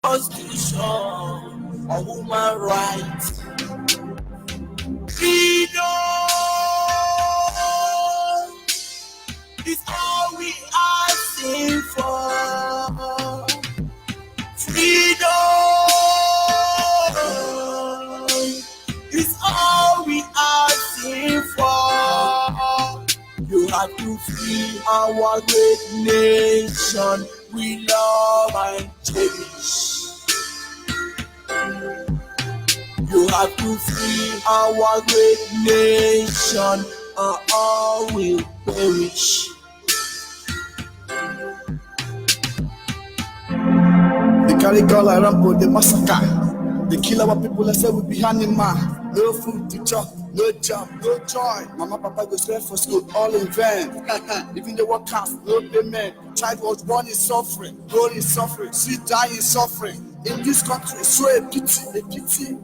Constitution or human rights. Freedom is all we are asking for. Freedom is all we are asking for. You have to free our great nation we love and cherish. You have to free our great nation or all will perish. They carry girl around for the massacre. They kill our people and say we be animal. No food to chop, no job, no joy. Mama, papa go straight for school, all in vain. Even the workers, no payment. Child was born in suffering, grown in suffering, see die in suffering. In this country, so a pity.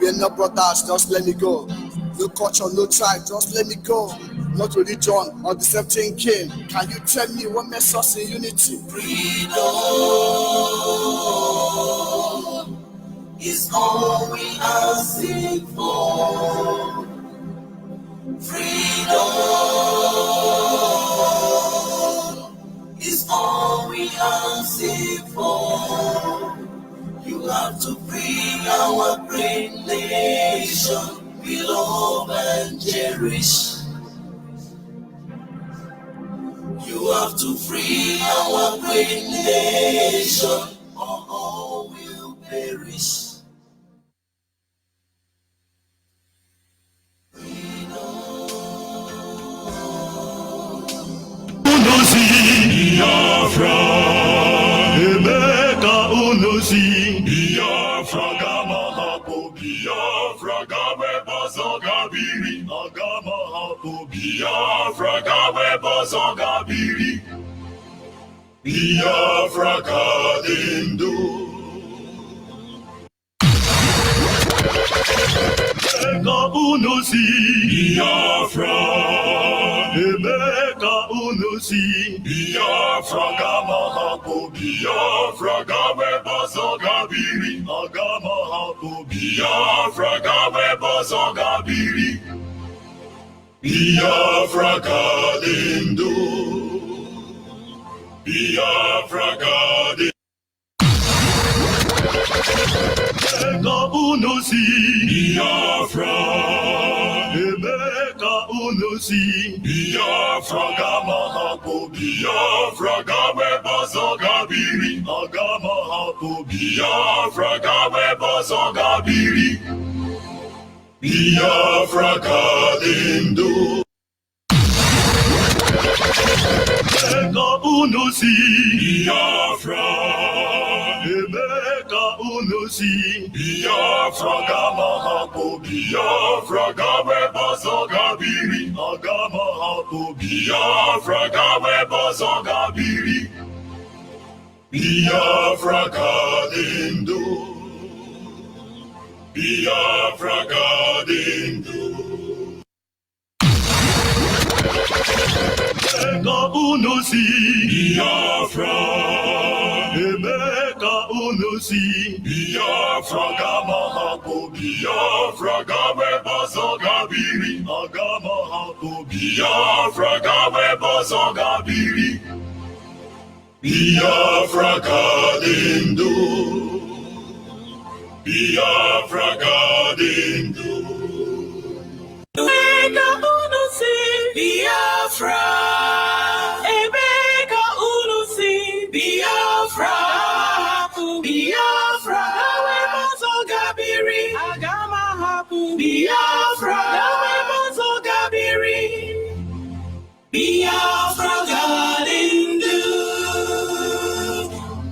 We are not brothers, just let me go. No culture, no tribe, just let me go. Not religion or the same thing came. Can you tell me what makes us in unity? Freedom is all we asking for. Freedom is all we asking for. You have to bring our great nation we love and cherish. You have to free our great nation or all will perish. Biafra, Emeka unosi. Biafra gama hapo, Biafra gawe bozo gabiri. Agama hapo, Biafra gawe bozo gabiri. Biafra kadindu. Emeka unosi. Biafra, Emeka unosi. Biafra gama hapo, Biafra gawe bozo gabiri. Agama hapo, Biafra gawe bozo gabiri. Biafra kadindu. Biafra kadindu. Emeka unosi. Biafra, Emeka unosi. Biafra gama hapo, Biafra gawe bozo gabiri. Agama hapo, Biafra gawe bozo gabiri. Biafra kadindu. Emeka unosi. Biafra, Emeka unosi. Biafra gama hapo, Biafra gawe bozo gabiri. Agama hapo, Biafra gawe bozo gabiri. Biafra kadindu. Biafra kadindu. Emeka unosi. Biafra, Emeka unosi. Biafra gama hapo, Biafra gawe bozo gabiri. Agama hapo, Biafra gawe bozo gabiri. Biafra kadindu. Biafra kadindu. Emeka unosi. Biafra, Emeka unosi. Biafra, Biafra gawe bozo gabiri. Agama hapo, Biafra gawe bozo gabiri. Biafra kadindu.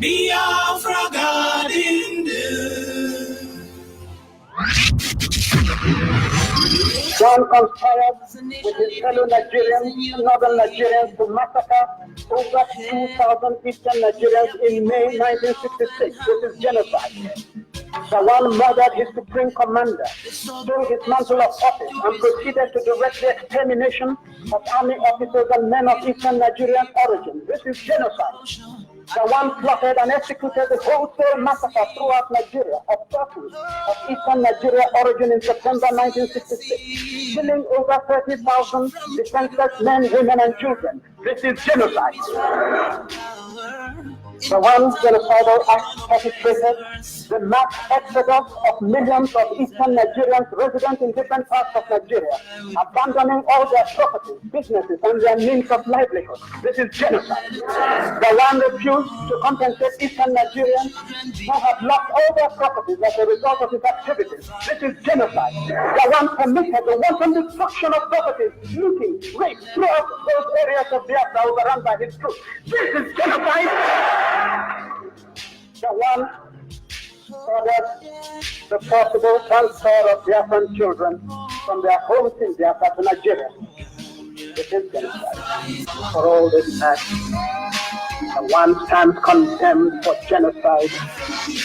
Biafra kadindu. John conspired with his fellow Nigerians, northern Nigerians, to massacre over 2,000 eastern Nigerians in May 1966. This is genocide. Sawan murdered his supreme commander, stole his mantle of office, and proceeded to direct the extermination of army officers and men of eastern Nigerian origin. This is genocide. The one plotted and executed the wholesale massacre throughout Nigeria of persons of Eastern Nigeria origin in September 1966, killing over 30,000 defenseless men, women, and children. This is genocide. The one genocidal act perpetrated the mass exodus of millions of Eastern Nigerians resident in different parts of Nigeria, abandoning all their properties, businesses, and their means of livelihood. This is genocide. The one refused to compensate Eastern Nigerians who have lost all their properties as a result of his activities. This is genocide. The one permitted the wanton destruction of properties, looting, rape throughout those areas of Biafra overrun by his troops. This is genocide. The one ordered the forcible transfer of Biafran children from their homes in Biafra to Nigeria. It is genocide. For all this act, the one stands condemned for genocide,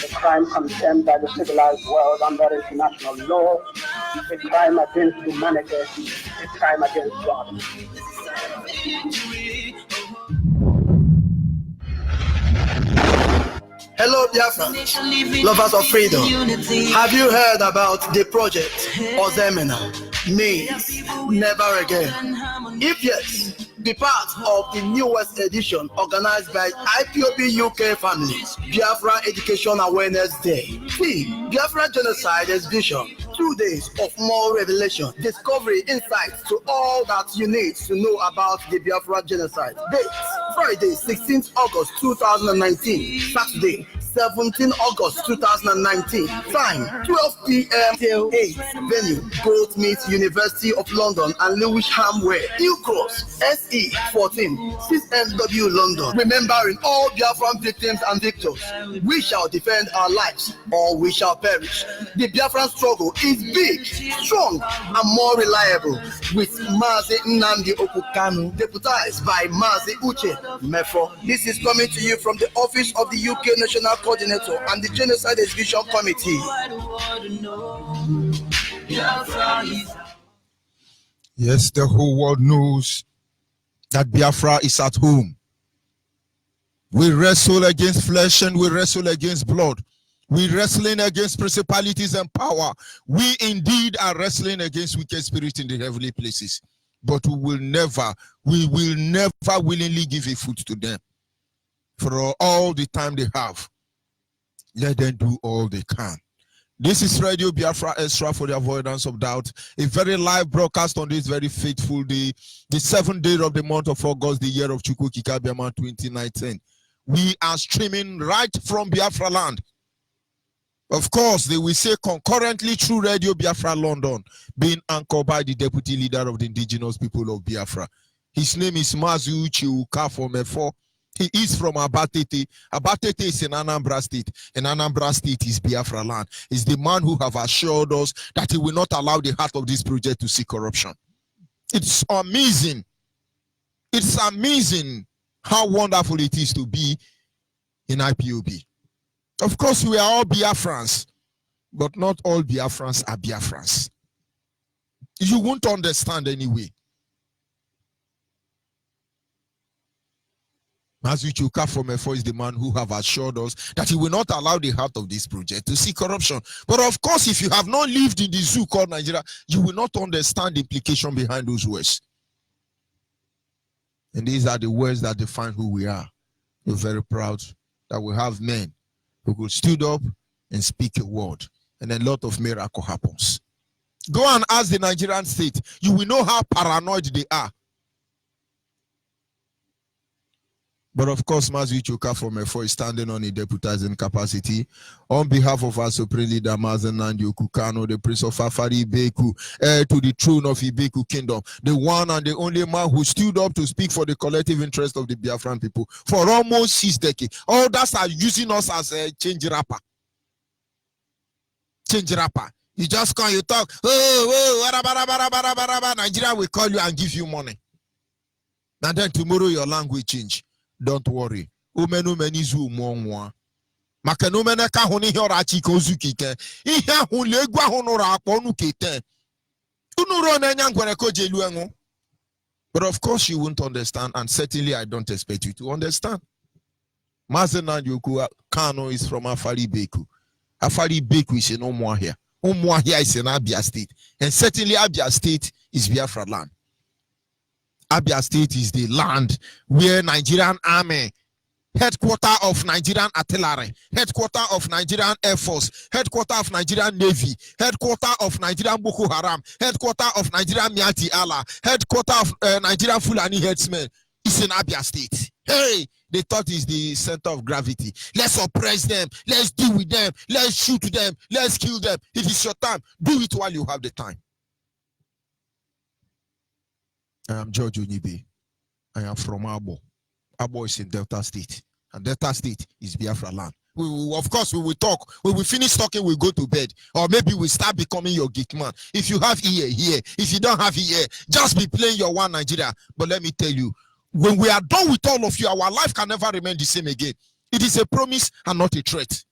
a crime condemned by the civilized world under international law, a crime against humanity, a crime against God. Hello, Biafra, lovers of freedom. Have you heard about the project Ozemena? Means never again. If yes, be part of the newest edition organized by IPOB UK families, Biafra Education Awareness Day. Theme, Biafra Genocide Exhibition. 2 days of more revelation, discovery, insights to all that you need to know about the Biafra genocide. Date, Friday, 16th August 2019, Saturday, 17 August 2019. Time 12 p.m. till 8. Venue Goldsmith University of London and Lewisham Way, New Cross, SE 14, 6NW London. Remembering all Biafran victims and victors, we shall defend our lives or we shall perish. The Biafran struggle is big, strong, and more reliable. With Mazi Nnamdi Okukanu, deputized by Mazi Uche Mefo. This is coming to you from the office of the UK National Coordinator and the Genocide Exhibition Committee. Yes, the whole world knows that Biafra is at home. We wrestle against flesh and we wrestle against blood. We wrestling against principalities and power. We indeed are wrestling against wicked spirits in the heavenly places. But we will never willingly give a foot to them. For all the time they have, let them do all they can. This is Radio Biafra Extra, for the avoidance of doubt. A very live broadcast on this very fateful day, the 7th day of the month of August, the year of Chukwu Kikabiama 2019. We are streaming right from Biafra land. Of course, they will say concurrently through Radio Biafra London, being anchored by the deputy leader of the indigenous people of Biafra. His name is Mazi Uche Mefo. He is from Abatete. Abatete is in Anambra State, and Anambra State is Biafra land. He's the man who have assured us that he will not allow the heart of this project to see corruption. It's amazing. It's amazing how wonderful it is to be in IPOB. Of course, we are all Biafrans, but not all Biafrans are Biafrans. You won't understand anyway. Mazi Uche from Efo is the man who have assured us that he will not allow the heart of this project to see corruption. But of course, if you have not lived in the zoo called Nigeria, you will not understand the implication behind those words. And these are the words that define who we are. We're very proud that we have men who could stood up and speak a word, and a lot of miracle happens. Go and ask the Nigerian state. You will know how paranoid they are. But of course, Mazi Uche from Efo is standing on a deputizing capacity on behalf of our supreme leader, Mazi Nnamdi Okukano, the Prince of Afari Ibeku, heir to the throne of Ibeku Kingdom, the one and the only man who stood up to speak for the collective interest of the Biafran people for almost 6 decades. All that are using us as a change rapper. Change rapper. You just come, you talk, Nigeria will call you and give you money. And then tomorrow your language change. Don't worry. Umenizu mwa. Makanumene ka honi hora chikozu kike. Ihe hu legwa hu ra akponu kete. Unuro na nyangwere ko jelu enwo. But of course you won't understand, and certainly I don't expect you to understand. Mazena Yoku Kano is from Afari Beku. Afari Beku is in Umuahia. Umuahia is in Abia State. And certainly Abia State is Biafra land. Abia State is the land where Nigerian army, headquarter of Nigerian artillery, headquarter of Nigerian Air Force, headquarter of Nigerian Navy, headquarter of Nigerian Boko Haram, headquarter of Nigerian Miati Allah, headquarter of Nigerian Fulani headsmen is in Abia State. Hey, they thought it's the center of gravity. Let's oppress them. Let's deal with them. Let's shoot them. Let's kill them. It is your time. Do it while you have the time. I am George Onyibe. I am from Abo. Abo is in Delta State. And Delta State is Biafra land. Of course, we will talk. When we finish talking, we'll go to bed. Or maybe we start becoming your geek man. If you have ear, here. If you don't have ear, just be playing your one Nigeria. But let me tell you, when we are done with all of you, our life can never remain the same again. It is a promise and not a threat.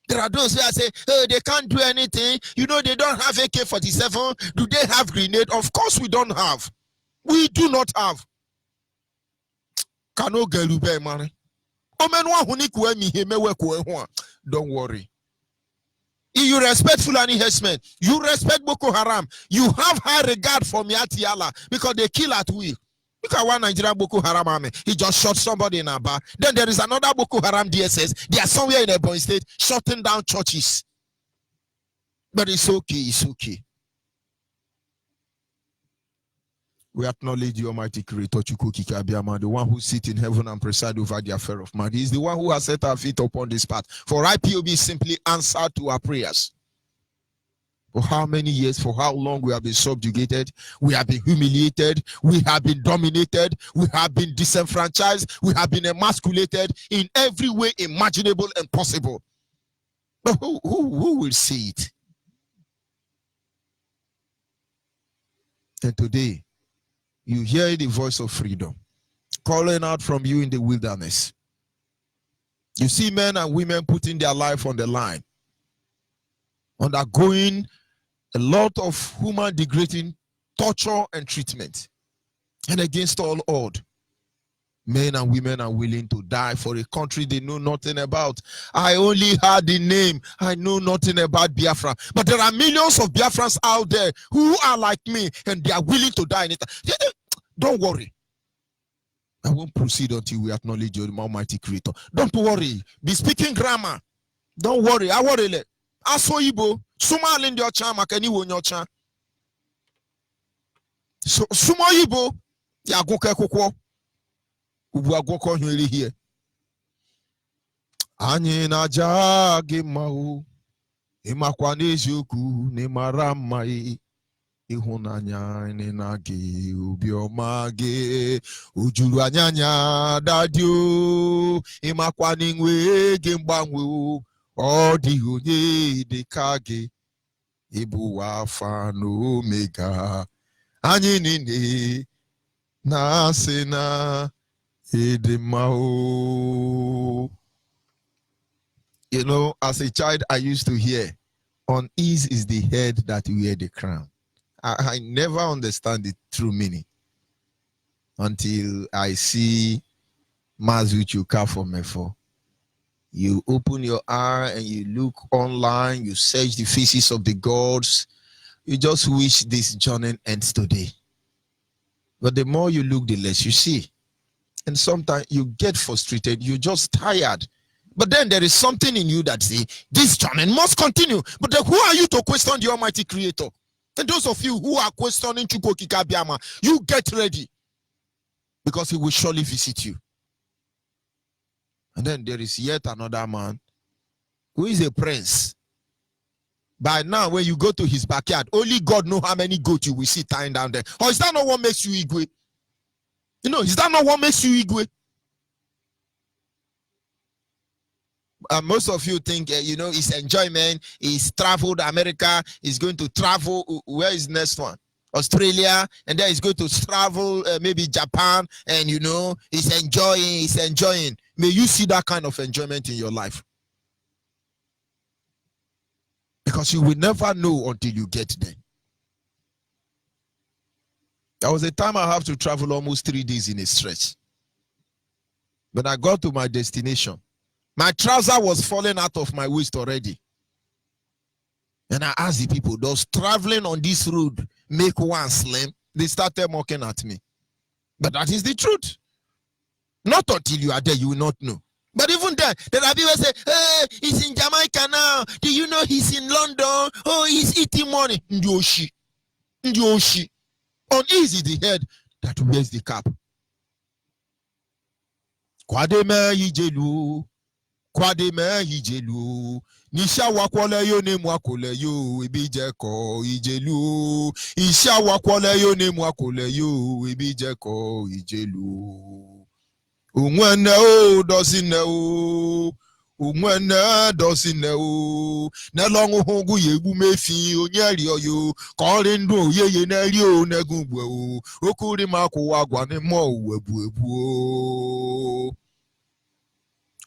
There are those who say, oh, they can't do anything. You know, they don't have AK-47. Do they have grenade? Of course we don't have. We do not have. Don't worry. If you respect Fulani herdsmen, you respect Boko Haram, you have high regard for Miati Allah because they kill at will. Look at one Nigerian Boko Haram army. He just shot somebody in Aba. Then there is another Boko Haram DSS. They are somewhere in Ebonyi State shutting down churches. But it's okay. It's okay. We acknowledge the Almighty Creator, Chukwukika Abiyama, the one who sits in heaven and preside over the affair of man. He is the one who has set our feet upon this path. For IPOB simply answer to our prayers. For how many years, for how long we have been subjugated, we have been humiliated, we have been dominated, we have been disenfranchised, we have been emasculated in every way imaginable and possible. But who will see it? And today, you hear the voice of freedom calling out from you in the wilderness. You see men and women putting their life on the line, undergoing a lot of human degrading torture and treatment. And against all odds, men and women are willing to die for a country they know nothing about. I only heard the name. I know nothing about Biafra. But there are millions of Biafrans out there who are like me and they are willing to die in it. Don't worry. I won't proceed until we acknowledge your Almighty Creator. Don't worry. Be speaking grammar. Don't worry. I worry. Aso Ibo. Suma alindi ocha makani wonyocha. So Suma Ibo. Ya goke kokwo. Ubu agwoko hwere here. Anyị na-aja gị mma o. Ịmakwa n'eziokwu na ịmara mma ịhụnanya anyị na gị obiọma gị ojuru anyanya dadi o. Ịmakwa n'inwe gị mgbanwe o. Ọ dịghị onye dị ka gị. Ịbụ Alpha na Omega. Anyị niile na-asị na Edemao. You know, as a child, I used to hear, on ease is the head that wear the crown. I never understand the true meaning until I see Mazuchu Kafomefo. You open your eye and you look online, you search the faces of the gods. You just wish this journey ends today. But the more you look, the less you see. And sometimes you get frustrated, you're just tired. But then there is something in you that says, this journey must continue. But then who are you to question the Almighty Creator? And those of you who are questioning Chukwukika Abiyama, you get ready. Because he will surely visit you. And then there is yet another man who is a prince. By now, when you go to his backyard, only God knows how many goats you will see tying down there. Or is that not what makes you Igwe? You know, is that not what makes you Igwe? Most of you think, you know, it's enjoyment. He's traveled America. He's going to travel. Where is next one? Australia. And then he's going to travel maybe Japan. And, you know, he's enjoying. He's enjoying. May you see that kind of enjoyment in your life. Because you will never know until you get there. There was a time I have to travel almost 3 days in a stretch. When I got to my destination, My trouser was falling out of my waist already. And I asked the people, those traveling on this road make one slim? They started mocking at me. But that is the truth. Not until you are there, you will not know. But even then, there are people say, hey, he's in Jamaica now. Do you know he's in London? Oh, he's eating money. Ndioshi. Ndioshi. Uneasy the head that wears the cap. Kwademe hijelu. Kwademe hijelu. Nisha wakwole yo ne mwakole yo ibijeko ijelu. Isha wakwole yo ne mwakole yo ibijeko ijelu. Umwene o dosine o. Umwene dosine o. Nelongu hongu yegu mefi onyeri oyo. Korindu yeye neri o negubwe o. Okuri makuwa gwane mo webu ebu o.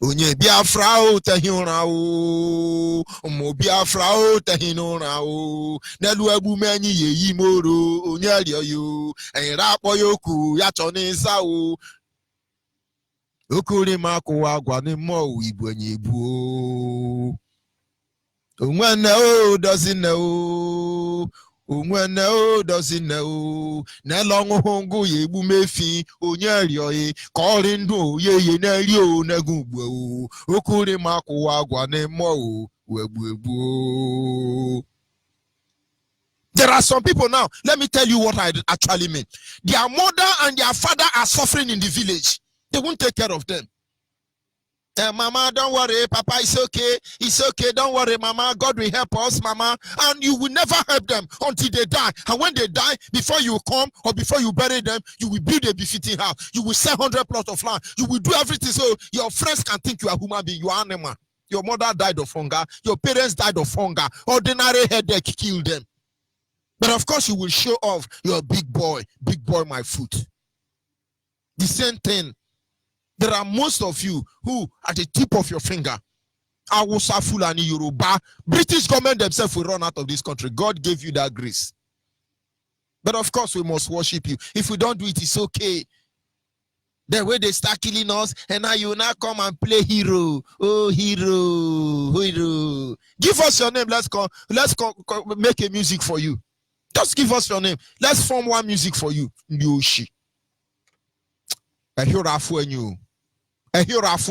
Onye Biafra o tehinura o. Mo Biafra o tehinura o. Nelu ebu menyi yeyi moro onyeri oyo. Enra poyoku ya chonisa o. Okuri makuwa gwane mo ibwenye ebu. Onwene o dosine o. Onwene o dosine o. Nelongu hongu yebu mefi onyeri oye. Korindu yeye neri o negubwe o. Okuri makuwa gwane mo webu ebu. There are some people now, let me tell you what I actually mean. Their mother and their father are suffering in the village. They won't take care of them. Mama, don't worry. Papa, it's okay. It's okay. Don't worry, Mama. God will help us, Mama. And you will never help them until they die. And when they die, before you come or before you bury them, you will build a befitting house. You will sell 100 plots of land. You will do everything so your friends can think you are human being. You are animal. Your mother died of hunger. Your parents died of hunger. Ordinary headache killed them. But of course, you will show off your big boy, my foot. The same thing. There are most of you who, at the tip of your finger, Awusa, Fulani, Yoruba, British government themselves will run out of this country. God gave you that grace. But of course, we must worship you. If we don't do it, it's okay. The way they start killing us, and now you now come and play hero. Oh, hero. Give us your name. Let's make a music for you. Just give us your name. Let's form one music for you. Yoshi. Ehirafu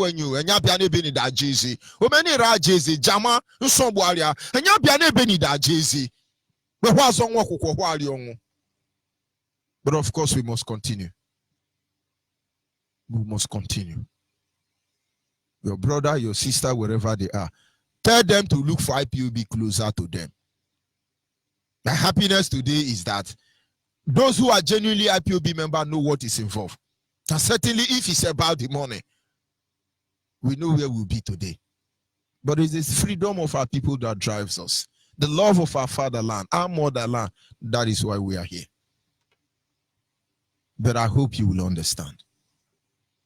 enyu enya bia na ebe ni da jezi o meni ra jezi jama nsogbu aria enya bia na ebe ni da jezi we ho azo nwo kokwo ho ari onwo. But of course we must continue. We must continue. Your brother, your sister, wherever they are, tell them to look for IPOB closer to them. My happiness today is that those who are genuinely IPOB members know what is involved. And certainly if it's about the money, we know where we'll be today. But it is freedom of our people that drives us. The love of our fatherland, our motherland, that is why we are here. But I hope you will understand.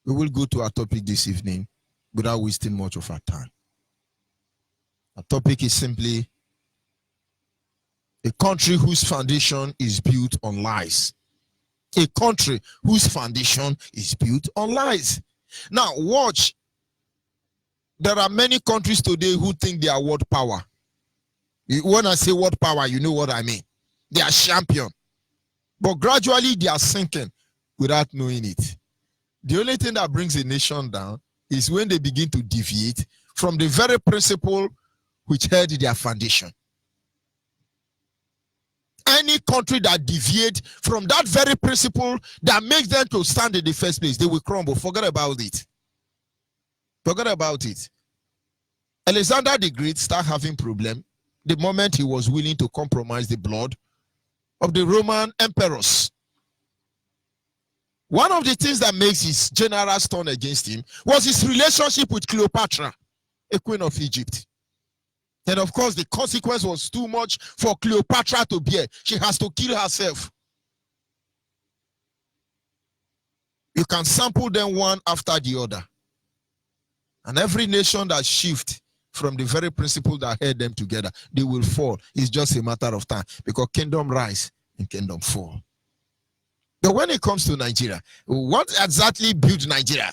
We will go to our topic this evening without wasting much of our time. Our topic is simply a country whose foundation is built on lies. A country whose foundation is built on lies. Now, watch. There are many countries today who think they are world power. When I say world power, you know what I mean. They are champion. But gradually they are sinking without knowing it. The only thing that brings a nation down is when they begin to deviate from the very principle which held their foundation. Any country that deviates from that very principle that makes them to stand in the first place, they will crumble. Forget about it. Forget about it. Alexander the Great started having problem the moment he was willing to compromise the blood of the Roman emperors. One of the things that makes his generals turn against him was his relationship with Cleopatra, a queen of Egypt. And of course, the consequence was too much for Cleopatra to bear. She has to kill herself. You can sample them one after the other. And every nation that shifts from the very principle that held them together, they will fall. It's just a matter of time because kingdom rise and kingdom fall. But when it comes to Nigeria, what exactly built Nigeria?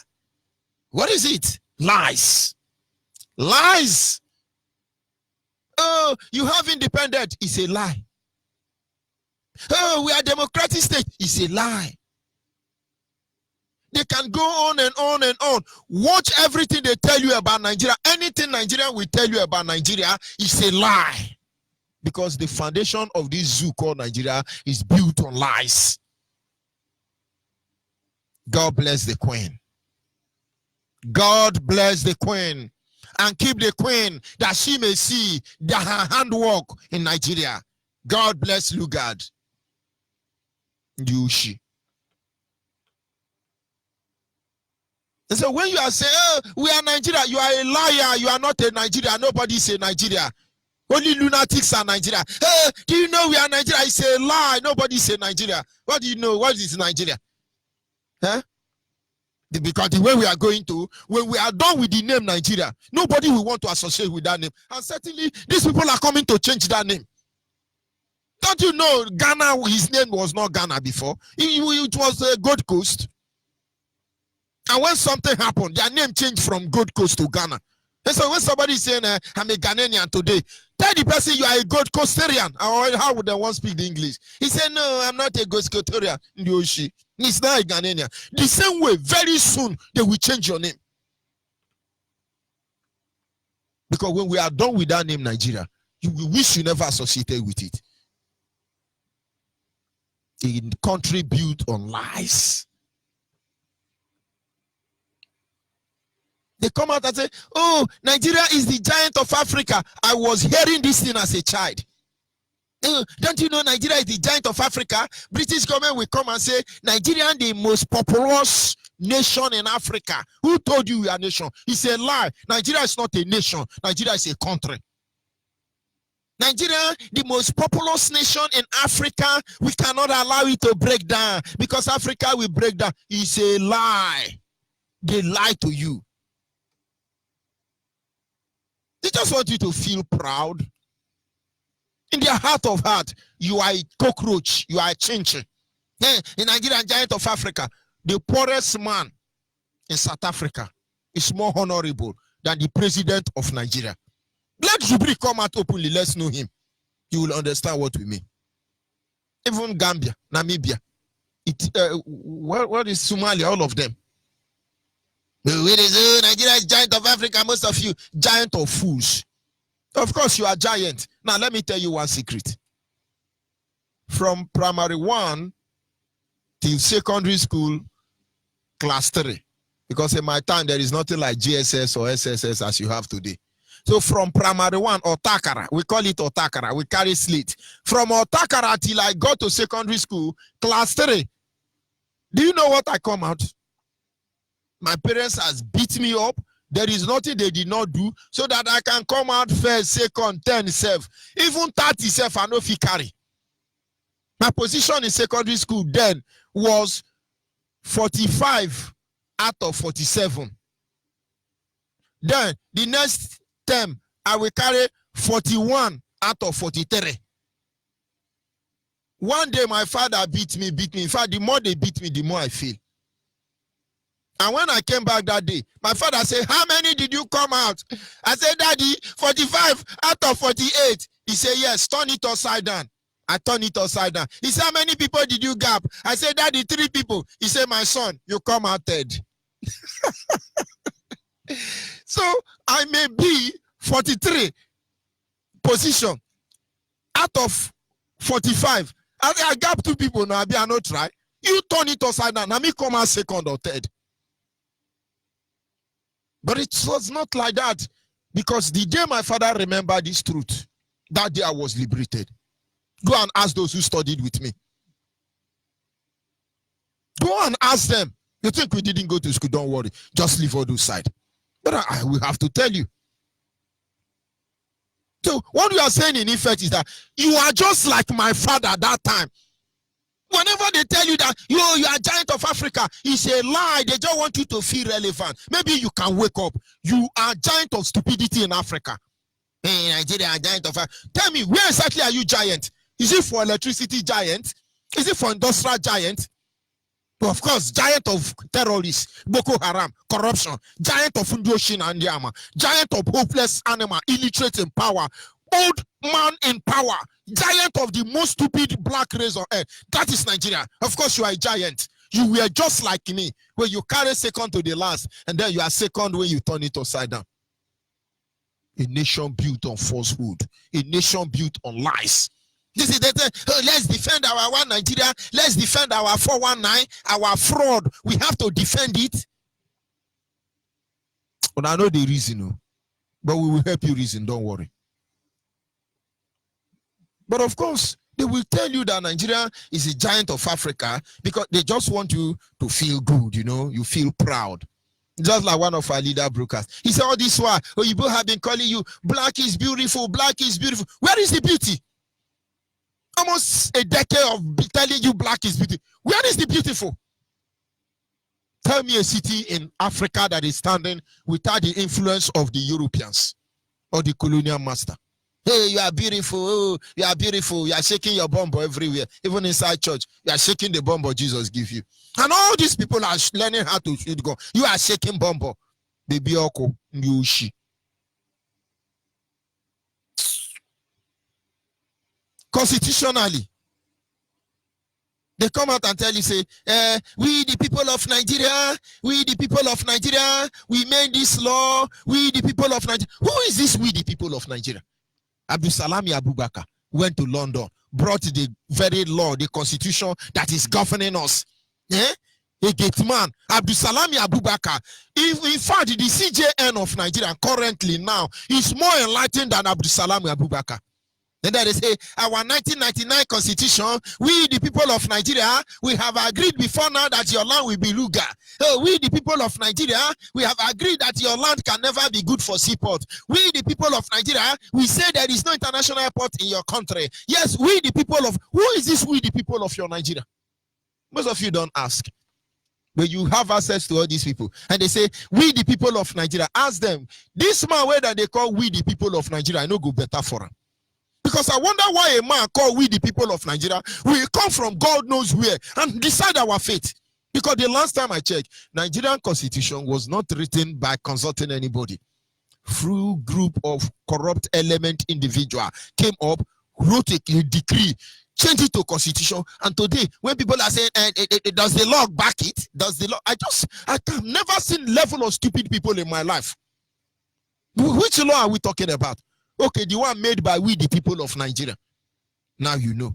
What is it? Lies. Lies. Oh, you have independent. It's a lie. Oh, we are democratic state. It's a lie. They can go on and on and on. Watch everything they tell you about Nigeria. Anything Nigeria will tell you about Nigeria is a lie. Because the foundation of this zoo called Nigeria is built on lies. God bless the queen. God bless the queen. And keep the queen that she may see her handwork in Nigeria. God bless Lugard. Yushi. And so when you are saying, oh, we are Nigeria, you are a liar. You are not a Nigeria. Nobody say Nigeria. Only lunatics are Nigeria. Hey, do you know we are Nigeria? It's a lie. Nobody say Nigeria. What do you know? What is Nigeria? Huh? Because the way we are going to, when we are done with the name Nigeria, nobody will want to associate with that name. And certainly, these people are coming to change that name. Don't you know Ghana, his name was not Ghana before. It was Gold Coast. And when something happened, their name changed from Gold Coast to Ghana. And so when somebody is saying, I'm a Ghanaian today, tell the person you are a Gold Coastarian. Or how would they want to speak the English? He said, no, I'm not a Gold Coastarian. He's not a Ghanaian. The same way, very soon, they will change your name. Because when we are done with that name, Nigeria, you will wish you never associated with it. A country built on lies. They come out and say, oh, Nigeria is the giant of Africa. I was hearing this thing as a child. Don't you know Nigeria is the giant of Africa? British government will come and say, Nigeria is the most populous nation in Africa. Who told you we are a nation? It's a lie. Nigeria is not a nation. Nigeria is a country. Nigeria, the most populous nation in Africa, we cannot allow it to break down because Africa will break down. It's a lie. They lie to you. They just want you to feel proud. In their heart of heart, you are a cockroach. You are a chinchi. In Nigeria, giant of Africa, the poorest man in South Africa is more honorable than the president of Nigeria. Let Jubri come out openly. Let's know him. You will understand what we mean. Even Gambia, Namibia, what is Somalia? All of them. Nigeria is giant of Africa. Most of you, giant of fools. Of course, you are giant. Now, let me tell you one secret. From primary 1 till secondary school, class 3. Because in my time, there is nothing like GSS or SSS as you have today. So from primary 1, Otakara, we call it Otakara, we carry slate. From Otakara till I got to secondary school, class 3. Do you know what I come out? My parents has beat me up. There is nothing they did not do so that I can come out first, second, 10, self. Even 30 self, I know if you carry. My position in secondary school then was 45 out of 47. Then the next term, I will carry 41 out of 43. One day my father beat me. In fact, the more they beat me, the more I feel. And when I came back that day, my father said, how many did you come out? I said, Daddy, 45 out of 48. He said, yes, turn it upside down. I turned it upside down. He said, how many people did you gap? I said, Daddy, 3 people. He said, my son, you come out third. So I may be 43 position out of 45. I gap 2 people now. I not try. You turn it upside down. Now me come out second or third. But it was not like that, because the day my father remembered this truth, that day I was liberated. Go and ask those who studied with me. Go and ask them. You think we didn't go to school? Don't worry. Just leave all those side. But I will have to tell you. So what we are saying in effect is that you are just like my father at that time. Whenever they tell you that you are giant of Africa, it's a lie. They just want you to feel relevant. Maybe you can wake up. You are giant of stupidity in Africa. Hey, Nigeria, giant of Africa. Tell me, where exactly are you giant? Is it for electricity giant? Is it for industrial giant? Of course, giant of terrorists, Boko Haram, corruption, giant of Undioshin and Yama, giant of hopeless animal, illiterate in power, old man in power, giant of the most stupid black race on earth. That is Nigeria. Of course, you are a giant. You were just like me, where you carry second to the last, and then you are second when you turn it upside down. A nation built on falsehood, a nation built on lies. This is let's defend our one Nigeria, let's defend our 419, our fraud. We have to defend it. But I know the reason, but we will help you reason, don't worry. But of course, they will tell you that Nigeria is a giant of Africa because they just want you to feel good, you feel proud. Just like one of our leader brokers. He said, all this while, Onyibe have been calling you, black is beautiful, black is beautiful. Where is the beauty? Almost a decade of telling you black is beautiful. Where is the beautiful? Tell me a city in Africa that is standing without the influence of the Europeans or the colonial master. Hey, you are beautiful. Oh, you are beautiful. You are shaking your bumbo everywhere. Even inside church, you are shaking the bumbo Jesus give you. And all these people are learning how to shoot gun. You are shaking bumbo. Baby Oko, Nyushi. Constitutionally, they come out and tell you, say, we the people of Nigeria, we made this law, we the people of Nigeria. Who is this we the people of Nigeria? Abdulsalami Abubakar went to London, brought the very law, the constitution that is governing us. A gate man, Abdulsalami Abubakar. In fact, the CJN of Nigeria currently now is more enlightened than Abdulsalami Abubakar. And then they say, our 1999 constitution, we the people of Nigeria, we have agreed before now that your land will be Luga. We the people of Nigeria, we have agreed that your land can never be good for seaport. We the people of Nigeria, we say there is no international airport in your country. Yes, we the people of, who is this we the people of your Nigeria? Most of you don't ask. But you have access to all these people. And they say, we the people of Nigeria. Ask them, this man where that they call we the people of Nigeria, I know go better for him. Because I wonder why a man called we the people of Nigeria will come from God knows where and decide our fate. Because the last time I checked, Nigerian constitution was not written by consulting anybody. Through group of corrupt element individual came up, wrote a decree, changed it to constitution, and today when people are saying, does the law back it? Does the law? I have never seen level of stupid people in my life. Which law are we talking about? Okay, the one made by we the people of Nigeria. Now you know.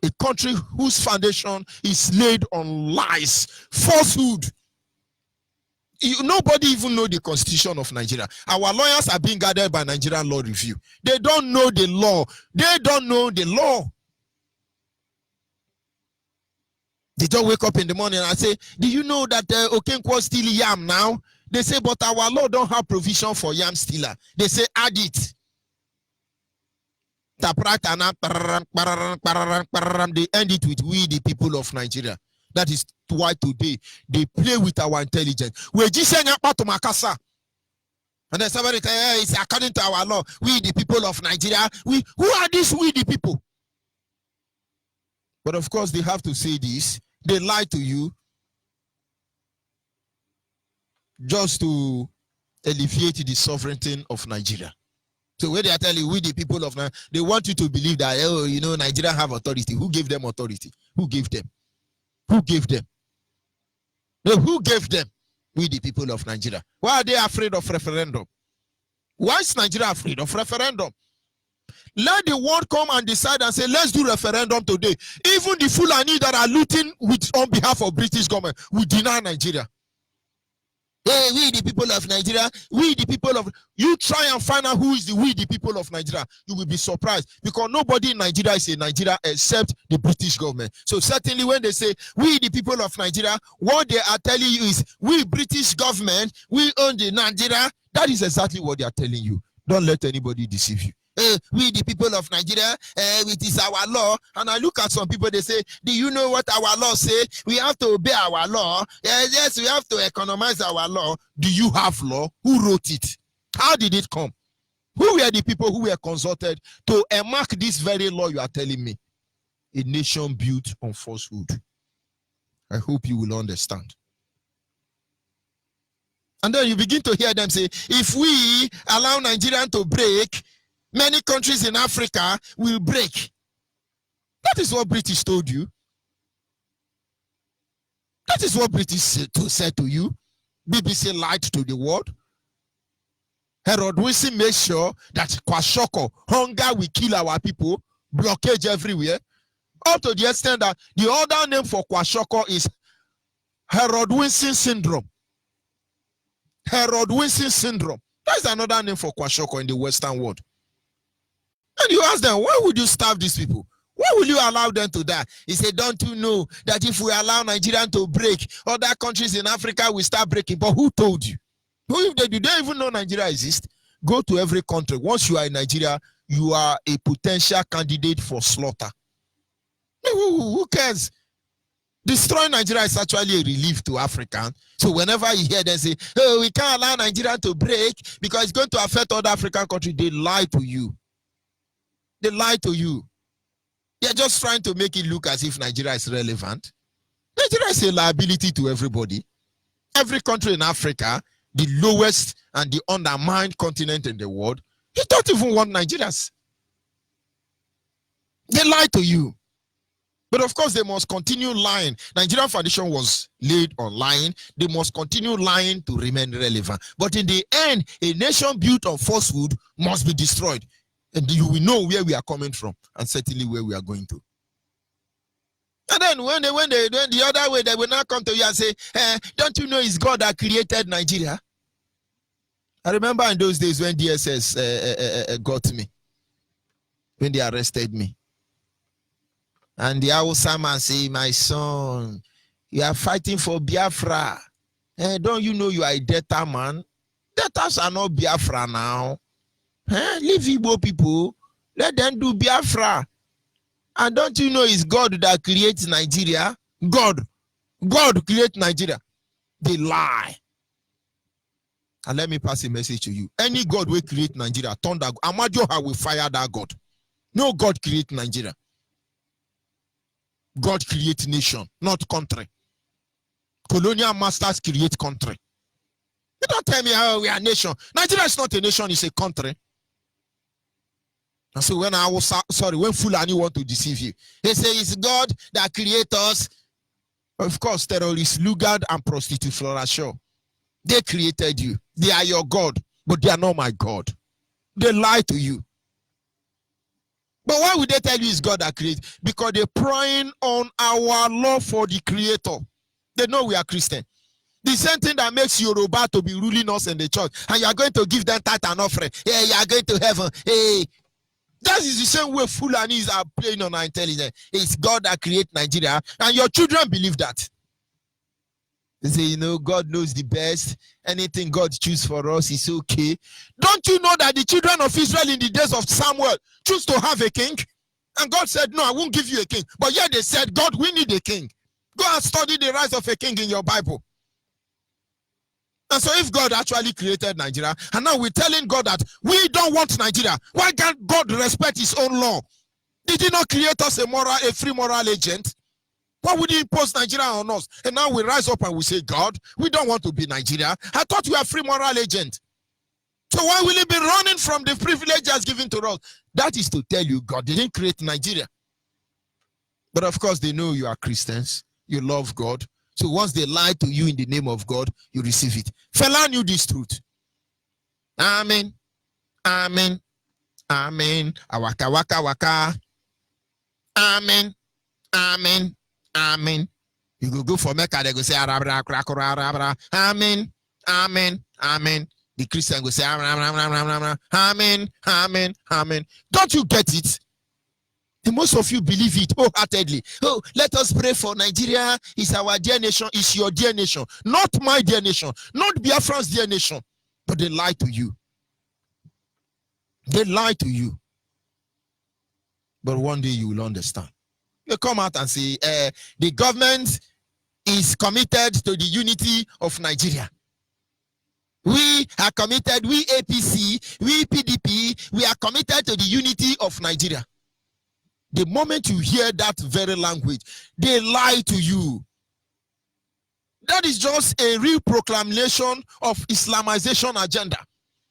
A country whose foundation is laid on lies, falsehood. Nobody even know the constitution of Nigeria. Our lawyers are being guided by Nigerian Law Review. They don't know the law. They don't know the law. They don't wake up in the morning and say, do you know that Okenkwo steal yam now? They say, but our law don't have provision for yam stealer. They say, add it. They end it with we, the people of Nigeria. That is why today they play with our intelligence. And then somebody say, hey, it's according to our law. We, the people of Nigeria. Who are these we, the people? But of course, they have to say this. They lie to you just to alleviate the sovereignty of Nigeria. So when they are telling you, we the people of Nigeria, they want you to believe that, oh, Nigeria have authority. Who gave them authority? Who gave them? Who gave them? No, who gave them? We the people of Nigeria. Why are they afraid of referendum? Why is Nigeria afraid of referendum? Let the world come and decide and say, let's do referendum today. Even the Fulani that are looting on behalf of British government will deny Nigeria. Hey, we the people of Nigeria, we the people of, you try and find out who is the we the people of Nigeria. You will be surprised because nobody in Nigeria is a Nigeria except the British government. So certainly when they say we the people of Nigeria, what they are telling you is we British government, we own the Nigeria. That is exactly what they are telling you. Don't let anybody deceive you. We the people of Nigeria, it is our law. And I look at some people, they say, do you know what our law say? We have to obey our law. Yes, we have to economize our law. Do you have law? Who wrote it? How did it come? Who were the people who were consulted to enact this very law you are telling me? A nation built on falsehood. I hope you will understand. And then you begin to hear them say, if we allow Nigeria to break, many countries in Africa will break. That is what British told you. That is what British said to you. BBC lied to the world. Herod Wilson made sure that Kwashoko, hunger will kill our people, blockage everywhere. Up to the extent that the other name for Kwashoko is Herod Wilson syndrome. Herod Wilson syndrome. That is another name for Kwashoko in the Western world. And you ask them, why would you starve these people? Why will you allow them to die? He said, don't you know that if we allow Nigeria to break, other countries in Africa will start breaking? But who told you? Who, if they don't even know Nigeria exists, go to every country. Once you are in Nigeria, you are a potential candidate for slaughter. Who cares? Destroying Nigeria is actually a relief to Africans. So whenever you hear them say, oh, we can't allow Nigeria to break because it's going to affect other African countries, they lie to you. They lie to you. They're just trying to make it look as if Nigeria is relevant. Nigeria is a liability to everybody. Every country in Africa, the lowest and the undermined continent in the world, they don't even want Nigerians. They lie to you. But of course, they must continue lying. Nigerian foundation was laid on lying. They must continue lying to remain relevant. But in the end, a nation built on falsehood must be destroyed. And you will know where we are coming from and certainly where we are going to. And then when the other way, they will now come to you and say, don't you know it's God that created Nigeria? I remember in those days when DSS got me, when they arrested me. And the Hausa man say, my son, you are fighting for Biafra. Don't you know you are a debtor man? Debtors are not Biafra now. Leave Igbo people. Let them do Biafra. And don't you know it's God that creates Nigeria? God creates Nigeria. They lie. And let me pass a message to you. Any God will create Nigeria, turn that Amajoha will fire that God. No God create Nigeria. God create nation, not country. Colonial masters create country. You don't tell me how we are a nation. Nigeria is not a nation, it's a country. And so when when Fulani want to deceive you, they say it's God that created us. Of course, terrorists, Lugard and prostitute Flora Shaw. They created you. They are your God, but they are not my God. They lie to you. But why would they tell you it's God that created? Because they're prying on our love for the Creator. They know we are Christian. The same thing that makes Yoruba to be ruling us in the church, and you are going to give them tithe and offering. Hey, you are going to heaven. Hey, that is the same way Fulanis are playing on our intelligence. It's God that created Nigeria, and your children believe that. They say, you know, God knows the best. Anything God chooses for us is okay. Don't you know that the children of Israel in the days of Samuel choose to have a king? And God said, no, I won't give you a king. But yet they said, God, we need a king. Go and study the rise of a king in your Bible. And so if God actually created Nigeria, and now we're telling God that we don't want Nigeria, why can't God respect his own law? Did he not create us a free moral agent? Why would he impose Nigeria on us? And now we rise up and we say, God, we don't want to be Nigeria. I thought we are free moral agent. So why will he be running from the privileges given to us? That is to tell you, God didn't create Nigeria. But of course, they know you are Christians. You love God. So once they lie to you in the name of God, you receive it. Fela knew this truth. Amen. Amen. Amen. Awaka waka waka. Amen. Amen. Amen. You go for Mecca, they go say Amen. Amen. Amen. The Christian go say Amen. Amen. Amen. Don't you get it? And most of you believe it wholeheartedly. Oh, let us pray for Nigeria. It's our dear nation. It's your dear nation. Not my dear nation. Not Biafra's dear nation. But they lie to you. They lie to you. But one day you will understand. They come out and say, the government is committed to the unity of Nigeria. We are committed, we APC, we PDP, we are committed to the unity of Nigeria. The moment you hear that very language, they lie to you. That is just a real proclamation of Islamization agenda.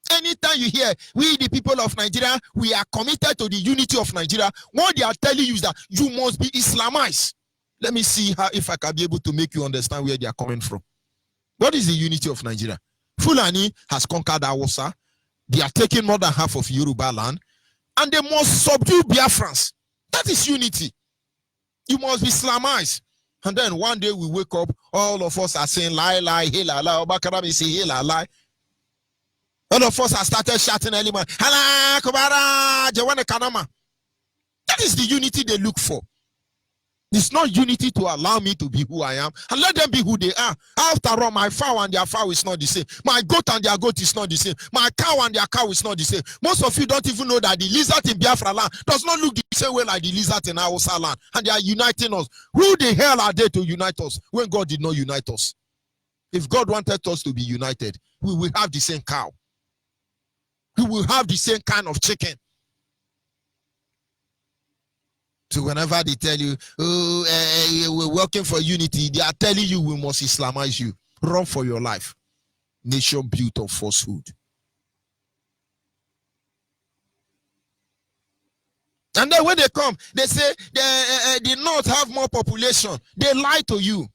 Anytime you hear, we the people of Nigeria, we are committed to the unity of Nigeria, what they are telling you is that you must be Islamized. Let me see how, if I can be able to make you understand where they are coming from. What is the unity of Nigeria? Fulani has conquered Hausa. They are taking more than half of Yoruba land, and they must subdue Biafrans. That is unity. You must be Islamized. And then one day we wake up, all of us are saying, lie, lie, hey, la, la. Obakaram is saying, hey, la, lie. All of us have started shouting early man. Hala, Kubara, Jawane Kanama. That is the unity they look for. It's not unity to allow me to be who I am and let them be who they are. After all, my fowl and their fowl is not the same. My goat and their goat is not the same. My cow and their cow is not the same. Most of you don't even know that the lizard in Biafra land does not look the same way like the lizard in Hausa land. And they are uniting us. Who the hell are they to unite us when God did not unite us? If God wanted us to be united, we will have the same cow. We will have the same kind of chicken. So whenever they tell you, oh, we're working for unity, they are telling you we must Islamize you. Run for your life. Nation built of falsehood. And then when they come, they say the North have more population. They lie to you.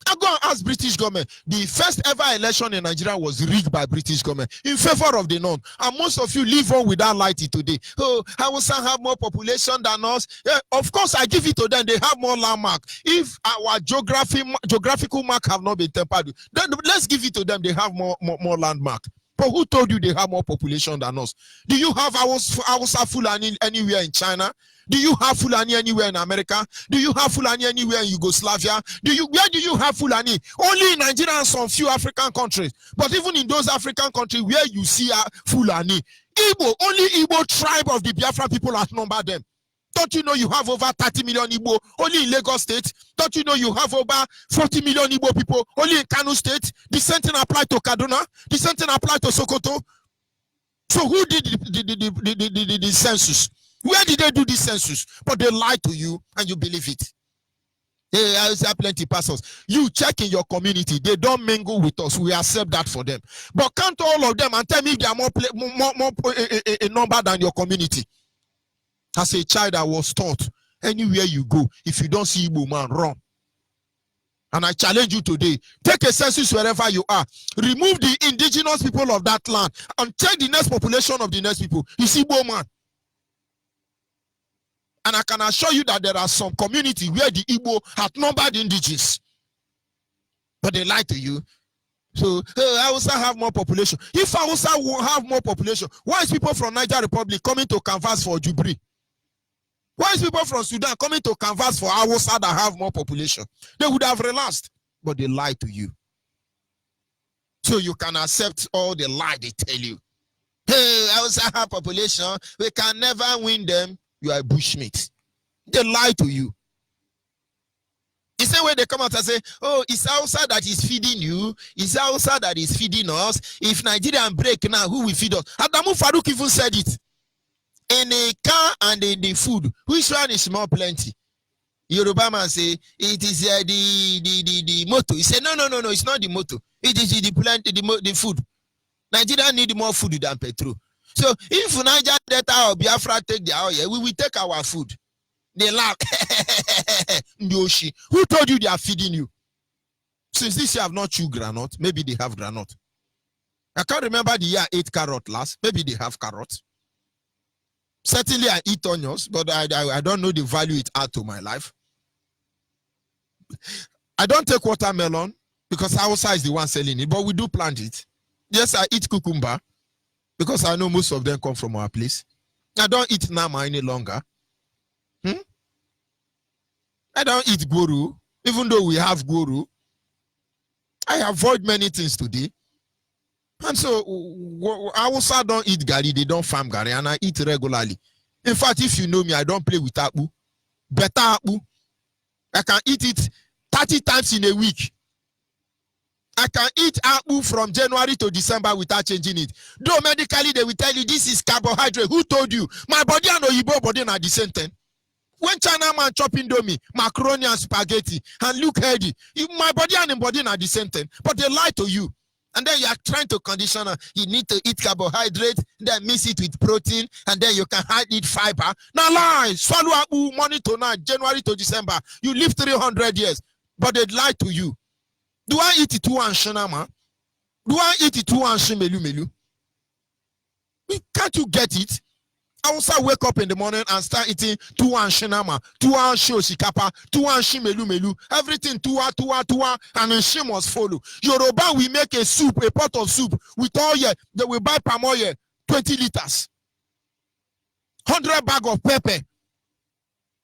I go and ask British government. The first ever election in Nigeria was rigged by British government in favor of the North. And most of you live on without light today. Oh, Hausa have more population than us. Yeah, of course, I give it to them. They have more landmark. If our geographical mark have not been tempered, then let's give it to them. They have more landmark. But who told you they have more population than us? Do you have Hausa Fulani anywhere in China? Do you have Fulani anywhere in America? Do you have Fulani anywhere in Yugoslavia? Where do you have Fulani? Only in Nigeria and some few African countries. But even in those African countries where you see Fulani, Igbo, only Igbo tribe of the Biafra people outnumber them. Don't you know you have over 30 million Igbo only in Lagos State? Don't you know you have over 40 million Igbo people only in Kano State? The same thing applies to Kaduna. The same thing applies to Sokoto. So who did the census? Where did they do this census? But they lie to you and you believe it. Hey, I have plenty of pastors. You check in your community. They don't mingle with us. We accept that for them. But count all of them and tell me if they are more a number than your community. As a child, I was taught, anywhere you go, if you don't see Igbo man, run. And I challenge you today, take a census wherever you are. Remove the indigenous people of that land and check the next population of the next people. You see Igbo man. And I can assure you that there are some communities where the Igbo have numbered indigenous. But they lie to you. So, Hausa have more population. If Hausa will have more population, why is people from Niger Republic coming to canvass for Jubri? Why is people from Sudan coming to canvass for Hausa that have more population? They would have relaxed, but they lie to you. So you can accept all the lie they tell you. Hey, Hausa have population. We can never win them. You are a bushmeat. They lie to you. The same way they come out and say, oh, it's Hausa that is feeding you. It's Hausa that is feeding us. If Nigerian break now, who will feed us? Adamu Farouk even said it. In the car and in the food, which one is more plenty? Yoruba man say, it is the motor. He said, no, it's not the motor. It is the food. Nigeria need more food than petrol. So if Niger Delta or Biafra take their oil, we will take our food. They laugh. Who told you they are feeding you? Since this year have not chewed granite, maybe they have granite. I can't remember the year I ate carrot last. Maybe they have carrot. Certainly I eat onions, but I don't know the value it adds to my life. I don't take watermelon because Hausa is the one selling it, but we do plant it. Yes, I eat cucumber because I know most of them come from our place. I don't eat nama any longer. I don't eat guru, even though we have guru. I avoid many things today. And so, Hausa don't eat gari, they don't farm gari, and I eat regularly. In fact, if you know me, I don't play with akpu. Better akpu. I can eat it 30 times in a week. I can eat akpu from January to December without changing it. Though medically, they will tell you this is carbohydrate. Who told you? My body and Onyibe body are the same thing. When China man chop indomie, macaroni and spaghetti, and look healthy, my body and him body are the same thing, but they lie to you. And then you are trying to condition, you need to eat carbohydrate, then mix it with protein, and then you can eat fiber. Now lie, swallow up money to now, January to December. You live 300 years, but they lie to you. Do I eat it 2 and shanama? Do I eat it 2 and shimelu? Can't you get it? I also wake up in the morning and start eating 2 and shinama, 2 and shoshikapa, 2 and shimelu, everything 2 and then she must follow. Yoruba, we make a soup, a pot of soup with oil. They will buy palm oil, 20 liters, 100 bag of pepper.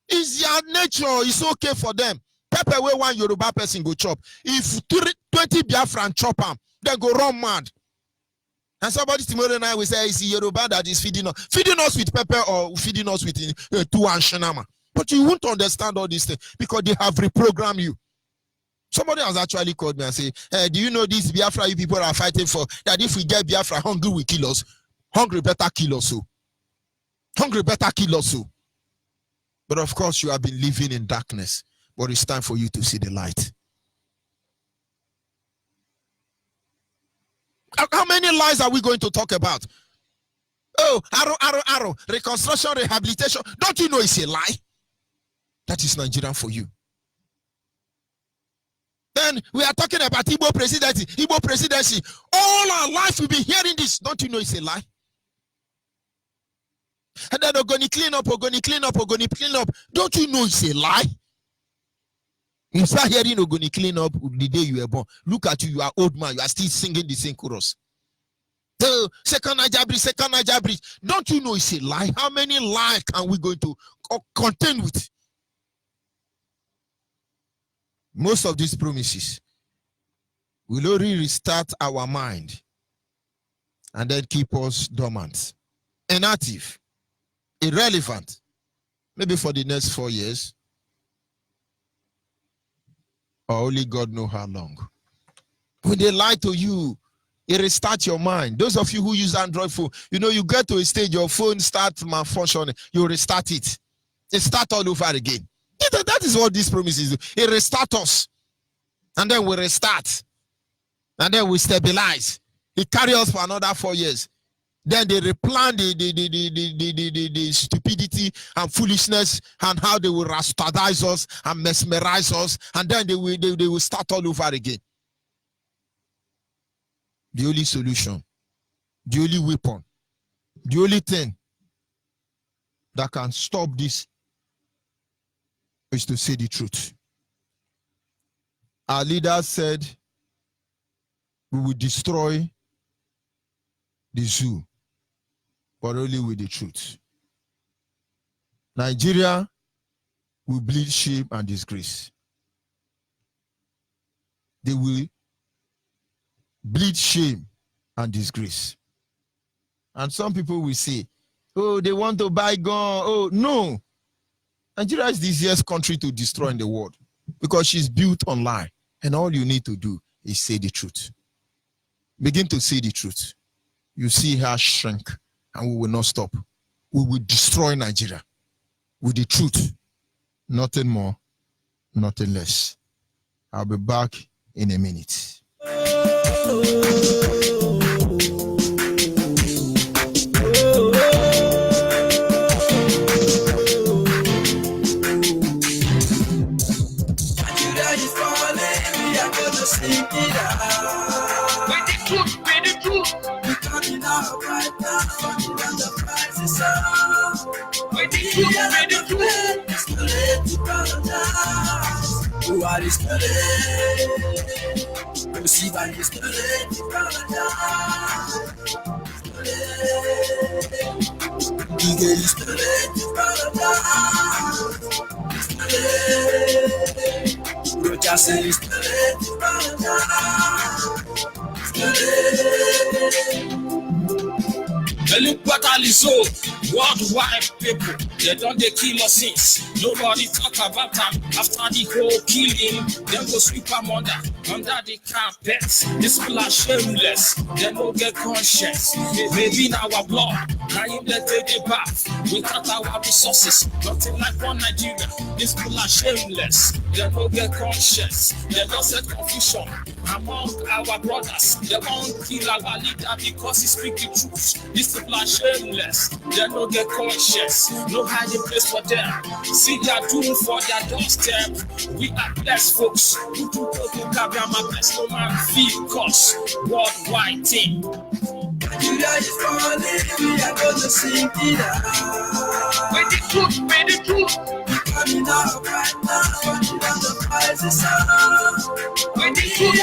It's your nature. It's okay for them. Pepper where one Yoruba person go chop. If 20 Biafran chop them, they go run mad. And somebody tomorrow night will say, it's Yoruba that is feeding us with pepper or feeding us with 2 and shanama. But you won't understand all these things because they have reprogrammed you. Somebody has actually called me and say, hey, do you know these Biafra you people are fighting for? That if we get Biafra, hungry will kill us. Hungry better kill us. Hungry better kill us. But of course, you have been living in darkness. But it's time for you to see the light. How many lies are we going to talk about? Oh, arrow, reconstruction, rehabilitation. Don't you know it's a lie? That is Nigerian for you. Then we are talking about Igbo presidency. All our life we've been hearing this. Don't you know it's a lie? And then we're going to clean up. Don't you know it's a lie? You start hearing you're going to clean up the day you were born. Look at you, you are old man. You are still singing the same chorus. The second Niger bridge. Don't you know it's a lie? How many lies can we go to contend with? Most of these promises will only restart our mind and then keep us dormant, inactive, irrelevant, maybe for the next 4 years. Or only God knows how long. When they lie to you, it restarts your mind. Those of you who use Android phone, you get to a stage, your phone starts malfunctioning, you restart it. It starts all over again. That is what this promise is. It restarts us. And then we restart. And then we stabilize. It carries us for another 4 years. Then they replan the stupidity and foolishness and how they will rastardize us and mesmerize us, and then they will start all over again. The only solution, the only weapon, the only thing that can stop this is to say the truth. Our leaders said we will destroy the zoo, but only with the truth. Nigeria will bleed shame and disgrace. They will bleed shame and disgrace. And some people will say, oh, they want to buy gun. Oh, no. Nigeria is the easiest country to destroy in the world because she's built on lie. And all you need to do is say the truth. Begin to say the truth. You see her shrink, and we will not stop. We will destroy Nigeria with the truth. Nothing more, nothing less. I'll be back in a minute. Who are these see by this Worldwide people, they don't they kill us since. Nobody talk about them. After the whole killing, them go sweep them under the carpet. These people are shameless. They don't get conscience. Maybe in our blood, now you let take the bath. Without our resources, nothing like one Nigeria. These people are shameless. They don't get conscience. They don't set confusion among our brothers. They won't kill our leader because he speaks the truth. These people are shameless. They don't get conscience. No hiding place for them. See their doom for their doorstep. We are blessed folks. Who do my blessed no man feel cause worldwide thing. Nigeria is falling, we are gonna sing it out. With the truth. Coming out right now, watching on the prices out. With the truth.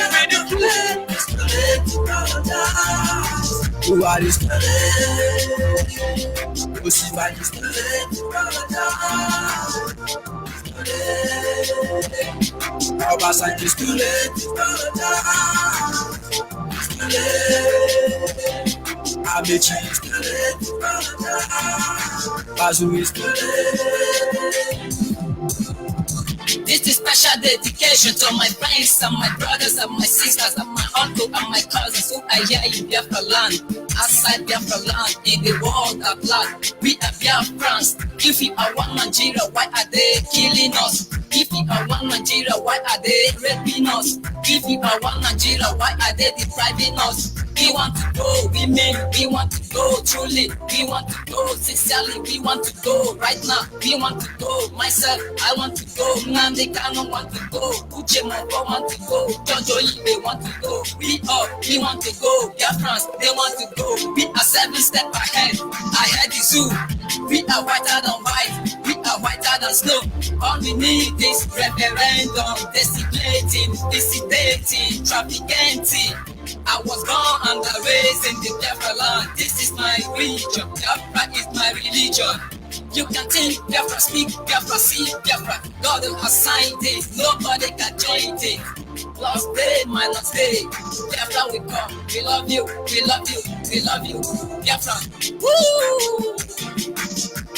Who are these Who see by this Obasanjo is too late. Amechi is too late. Bazu is too late. This is special dedication to my friends and my brothers and my sisters and my uncle and my cousins who are here in Biafra land, outside Biafra land, in the world at large. We are Biafrans. If we are one Nigeria, why are they killing us? If we are one Nigeria, why are they raping us? If we are one Nigeria, why are they depriving us? We want to go, women, we want to go truly, we want to go sincerely, we want to go right now, we want to go, myself, I want to go, Nande Kano want to go, Uche Moko want to go, Onyibe want to go, we want to go, Biafrans, they want to go, we are 7 steps ahead the zoo, we are whiter than white, we are whiter than snow, all we need is referendum, dissipating, trafficking. I was born and raised in the Biafra land. This is my religion. Biafra is my religion. You can think Biafra, speak Biafra, see Biafra. God will assign it. Nobody can join it. Lost day, minus day. Biafra will come. We love you. We love you. We love you. Biafra. Woo!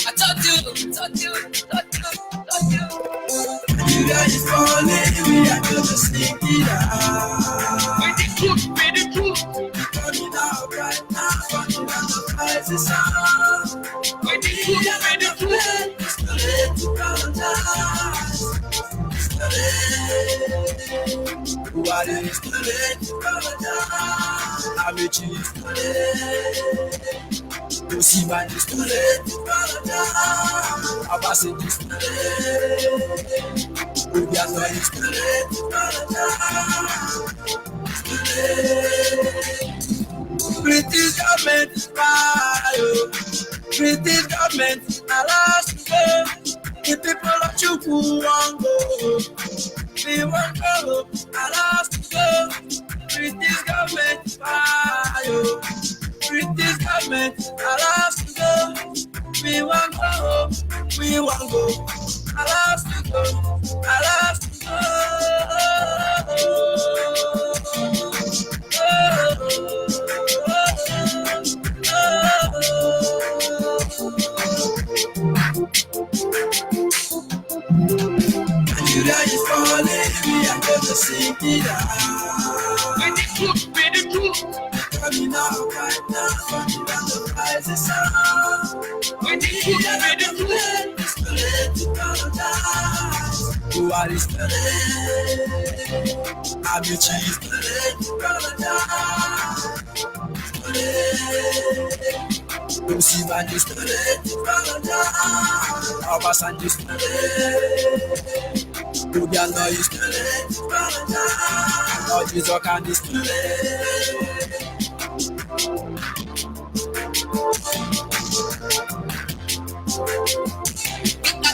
I told you. Nigeria is falling, we are gonna sing it out. With the truth. Coming out right now, watching on the prices out. With the truth. It's too late to apologize. It's too late. Who are they? It's too late to apologize. Amechi is too late. Osiman is too late to apologize. Obasanjo is too late. Obiano is too late to apologize. British government is fire. British government allows to go. The people of Chukwu won't go. We won't go. Allows to go. British government is fire. British government allows to go. We won't go. We won't go. Allows to go. Allows to go. Nigeria is falling, we are gonna sing it out. With the truth. Coming out right now, watching on the prices out. With the truth. It's too late to apologize. Who are these too late? Amechi is too late to apologize. It's too late. Osiman is too late to apologize. Obasanjo is too late. Obiano is too late to apologize. Lord Jesus can is too late.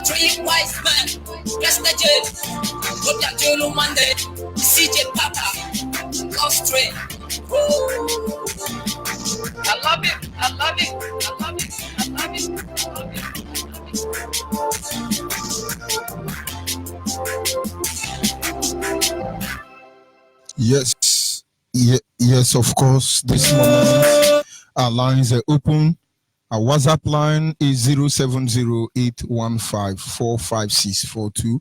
Three wise men, Extr, Obiajulu Monday, CJ Papa, Extr. I love it. Yes, of course. This moment our lines are open Our WhatsApp line is 07081545642.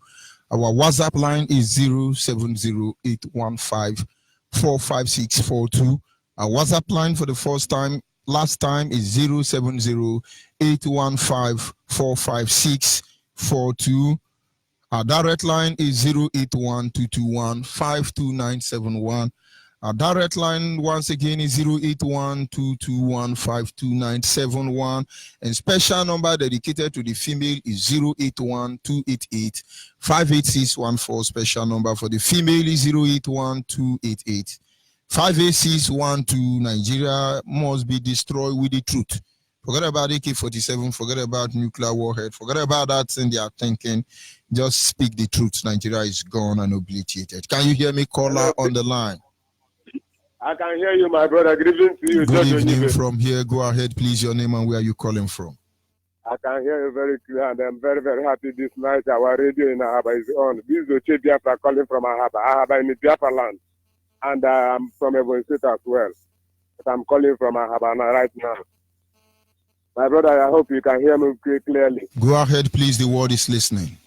Our WhatsApp line is 07081545642. Our WhatsApp line for the first time, last time is 07081545642. Our direct line is 08122152971. Our direct line once again is 08122152971. And special number dedicated to the female is 08128858614. Special number for the female is 08128858612. Nigeria must be destroyed with the truth. Forget about AK-47, forget about nuclear warhead, forget about that thing they are thinking. Just speak the truth. Nigeria is gone and obliterated. Can you hear me, caller, on the line? I can hear you, my brother. Good evening to you. Good evening from here. Go ahead, please. Your name and where are you calling from? I can hear you very clear, and I'm very, very happy this night. Our radio in Ahaba is on. This is Onyibe Biafra calling from Ahaba in the Biafra land. And I'm from Ebonyi State as well. But I'm calling from Ahaba right now. My brother, I hope you can hear me clearly. Go ahead, please. The world is listening.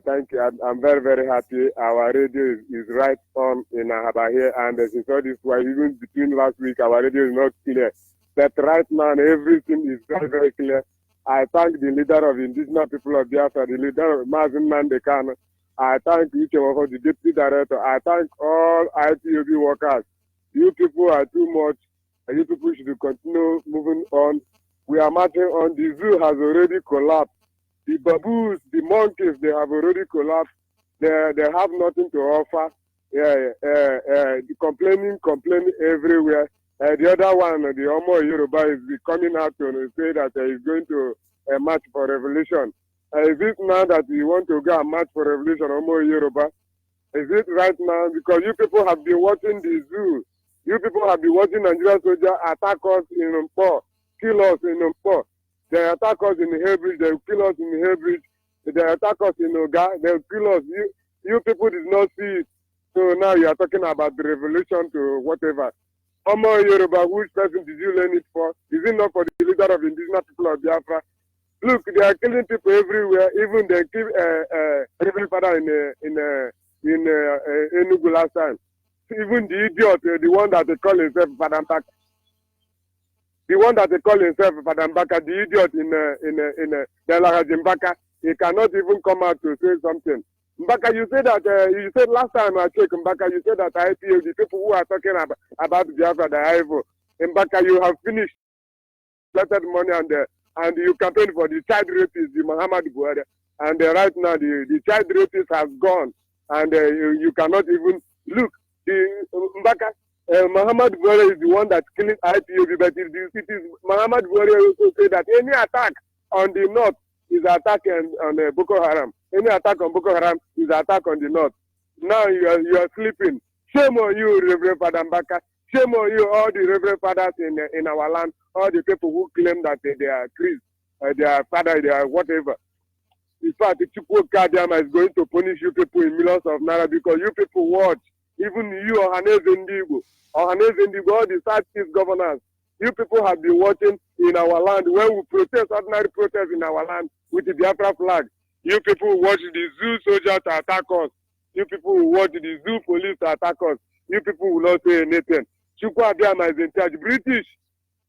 Thank you. I'm very, very happy. Our radio is right on in Ahaba here. And since all this while, even between last week, our radio is not clear. But right now, everything is very, very clear. I thank the leader of indigenous people of Biafra, the leader of Mazin Mandekan. I thank each of the deputy director. I thank all IPOB workers. You people are too much. You people should continue moving on. We are marching on. The zoo has already collapsed. The baboons, the monkeys, they have already collapsed. They have nothing to offer. Complaining everywhere. The other one, the Omo Yoruba, is coming out to say that he's going to march for revolution. Is it now that you want to go and march for revolution, Omo Yoruba? Is it right now? Because you people have been watching the zoo. You people have been watching Nigerian soldiers attack us in Mpo, kill us in Mpo. They attack us in the Hebrew, they kill us in the Hebrew. They attack us in Oga, they kill us. You people did not see it. So now you are talking about the revolution to whatever. Omo Yoruba, which person did you learn it for? Is it not for the leader of indigenous people of Biafra? Look, they are killing people everywhere. Even they kill Reverend Father in Enugu last time. Even the idiot, the one that they call himself Father Mbaka. The one that they call himself Father Mbaka, the idiot in Mbaka, he cannot even come out to say something. Mbaka, you said that, you said last time I checked, Mbaka, you said that IPO, the people who are talking about Biafra, the IVO, Mbaka, you have finished collected money and you campaign for the child rapist, the Muhammad Buhari, and right now the child rapist has gone, and you cannot even look. The Mbaka, Muhammad Buhari is the one that's killing IPOB, but it is Muhammad Buhari also say that any attack on the north is an attack on Boko Haram. Any attack on Boko Haram is an attack on the north. Now you are sleeping. Shame on you, Reverend Father Mbaka. Shame on you, all the Reverend Fathers in our land, all the people who claim that they are Christ, they are Father, they are whatever. In fact, the Chukwu Kadiama is going to punish you people in millions of naira because you people watch. Even you, Ohaneze Ndigo, all the Southeast governors, you people have been watching in our land when we protest, ordinary protest in our land with the Biafra flag. You people watch the zoo soldiers to attack us. You people will watch the zoo police to attack us. You people will not say anything. Chukwu Abiyama is in charge. British,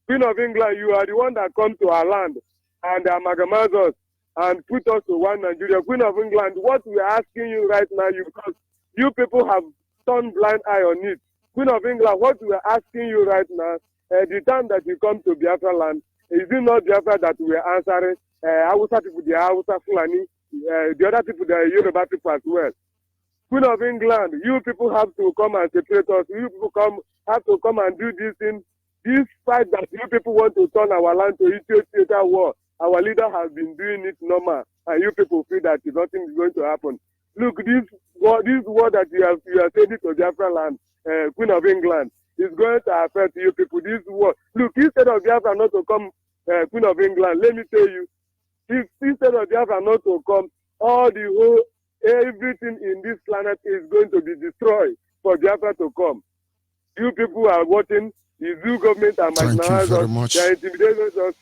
Queen of England, you are the one that come to our land and amalgamate us and put us to one Nigeria. Queen of England, what we are asking you right now, because you people have turned blind eye on it. Queen of England, what we are asking you right now, the time that you come to Biafra land, is it not Biafra that we are answering? Hausa people, they are Hausa Fulani, the other people, they are Yoruba people as well. Queen of England, you people have to come and separate us. You people have to come and do this thing. This fight that you people want to turn our land to Ethiopia war, our leader has been doing it normal, and you people feel that nothing is going to happen. Look, this war that you are sending to Biafra land, Queen of England, is going to affect you people. This war. Look, instead of Biafra not to come, Queen of England, let me tell you, instead of Biafra not to come, everything in this planet is going to be destroyed for Biafra to come. You people are watching the zoo government and thank you very much. They are intimidating us.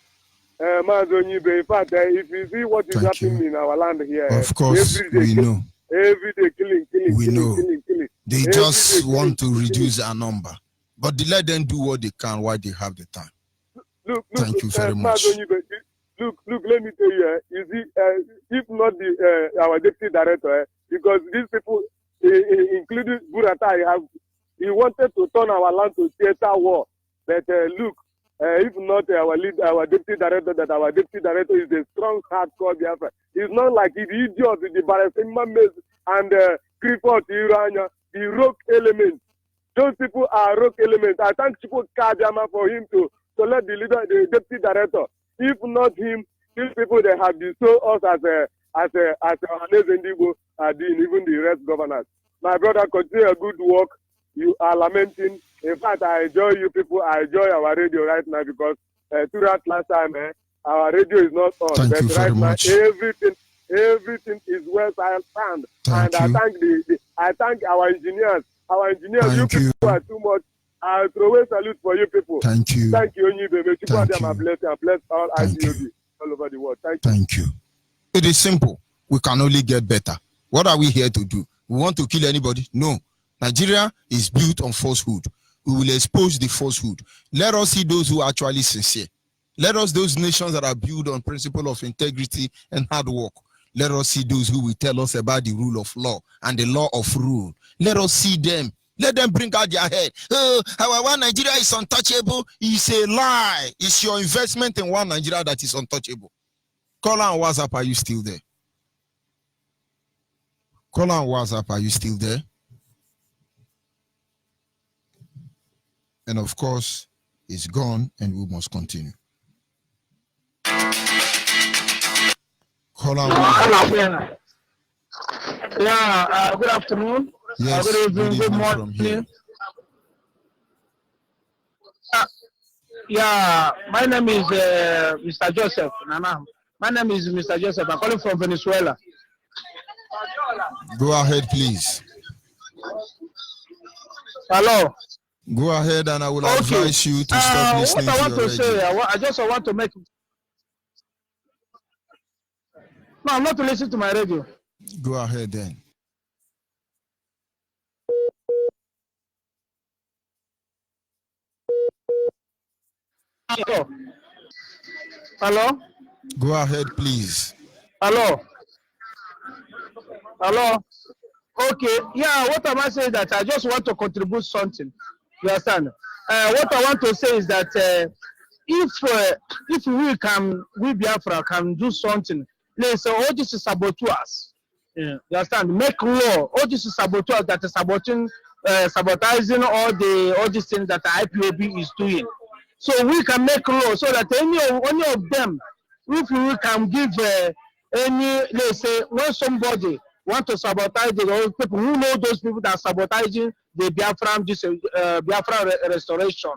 Onyibe, in fact, if you see what is Thank happening you. in our land here, Of course, we know. Every day killing. We know. They Every just day want to killing. reduce our number. But let them do what they can while they have the time. Look, Thank you very much. Onyibe, look, let me tell you, you see, if not our deputy director, because these people, including Burata, he wanted to turn our land to theater war. But look, if not our deputy director, that our deputy director is a strong, hardcore Biafra. It's not like the idiot, the Barasima and Kripot, Iranya, the rogue elements. Those people are rogue elements. I thank Chico Kadiama for him to let the leader, the deputy director. If not him, these people they have bestowed us as Indigo are doing, even the rest governors. My brother, continue a good work. You are lamenting. In fact, I enjoy you people. I enjoy our radio right now because throughout last time, our radio is not on. Thank but you right very now, much. everything is well planned. And Thank you. I thank our engineers. Our engineers, Thank you you. people are too much. I'll throw a salute for you people. Thank you. Thank you, Onyibe. May Thank God you. bless and bless all Thank IPOB you. all over the world. Thank you. Thank you. It is simple. We can only get better. What are we here to do? We want to kill anybody? No. Nigeria is built on falsehood. We will expose the falsehood. Let us see those who are actually sincere. Let us, those nations that are built on principle of integrity and hard work. Let us see those who will tell us about the rule of law and the law of rule. Let us see them. Let them bring out their head. Oh, our one Nigeria is untouchable. It's a lie. It's your investment in one Nigeria that is untouchable. Call on WhatsApp. Are you still there? Call on WhatsApp. Are you still there? And of course, it's gone and we must continue. Call on WhatsApp. Yeah, good afternoon. Yes, good evening, good from morning. here. Yeah, my name is Mr. Joseph. Nana. My name is Mr. Joseph. I'm calling from Venezuela. Go ahead, please. Hello. Go ahead, and I will advise you to stop listening what I want to your to say, radio. I just want to make. No, I'm not to listen to my radio. Go ahead then. Hello. Hello. Go ahead, please. Hello. Hello. Okay. Yeah. What am I saying? That I just want to contribute something. You understand? What I want to say is that if we Biafra can do something, let's say all this is saboteurs. Yeah. You understand? Make law. All this is saboteurs that is sabotaging all these things that the IPOB is doing. So we can make law so that any of them, if we can give let's say, when somebody want to sabotage the people who know those people that are sabotaging the Biafra restoration,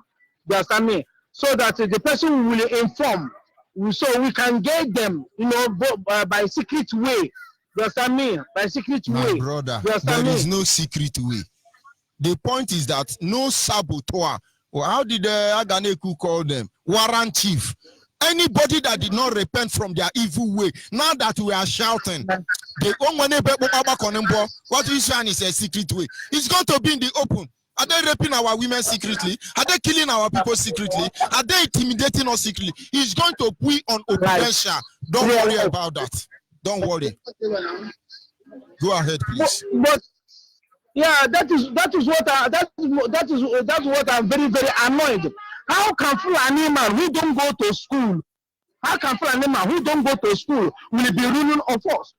you understand me? So that the person will inform, so we can get them, by secret way. You understand me? By secret way. My brother, there is no secret way. The point is that no saboteur, or how did Aganeku call them? Warrant chief. Anybody that did not repent from their evil way, now that we are shouting, what is saying is a secret way. It's going to be in the open. Are they raping our women secretly? Are they killing our people secretly? Are they intimidating us secretly? It's going to be on open. Don't worry about that. Don't worry. Go ahead, please. But yeah, that is what I'm very, very annoyed. How can Fulani man who don't go to school? How can Fulani man who don't go to school will be ruling of us?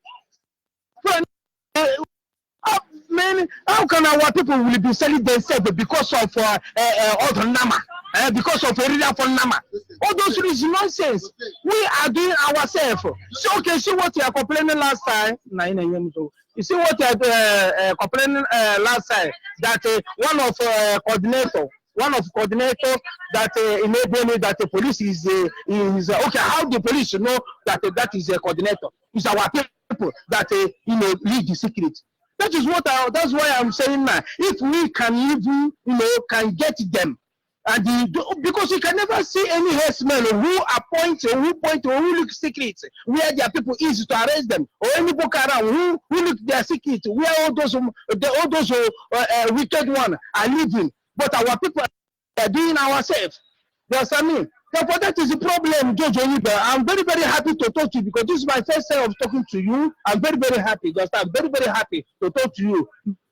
How can our people will be selling themselves because of other nama? Because of area for nama? All those is nonsense. We are doing ourselves. So okay, see what you are complaining last time. You see what you are complaining last time, that one of coordinator that enable me that the police is okay. How the police know that is a coordinator? It's our people that lead the secret. That is that's why I'm saying now. If we can even can get them, And because you can never see any herdsmen who appoint or who point or who look secrets where their people is to arrest them, or any Boko Haram who look their secrets where all those wicked ones are living. But our people are doing ourselves. You understand me? Therefore, that is the problem, Judge Onyibe. I'm very, very happy to talk to you because this is my first time of talking to you. I'm very, very happy. I'm very, very happy to talk to you.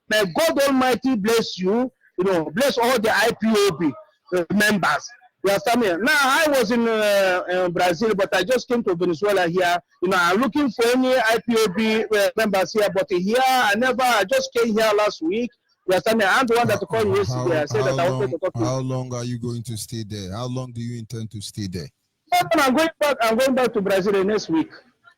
May God Almighty bless you. You know, bless all the IPOB members. You understand me? Now, I was in Brazil, but I just came to Venezuela here. You know, I'm looking for any IPOB members here, but here I just came here last week. You understand me? I'm the one that called you yesterday. I said that I wanted to talk to you. How long are you going to stay there? How long do you intend to stay there? I'm going back to Brazil next week.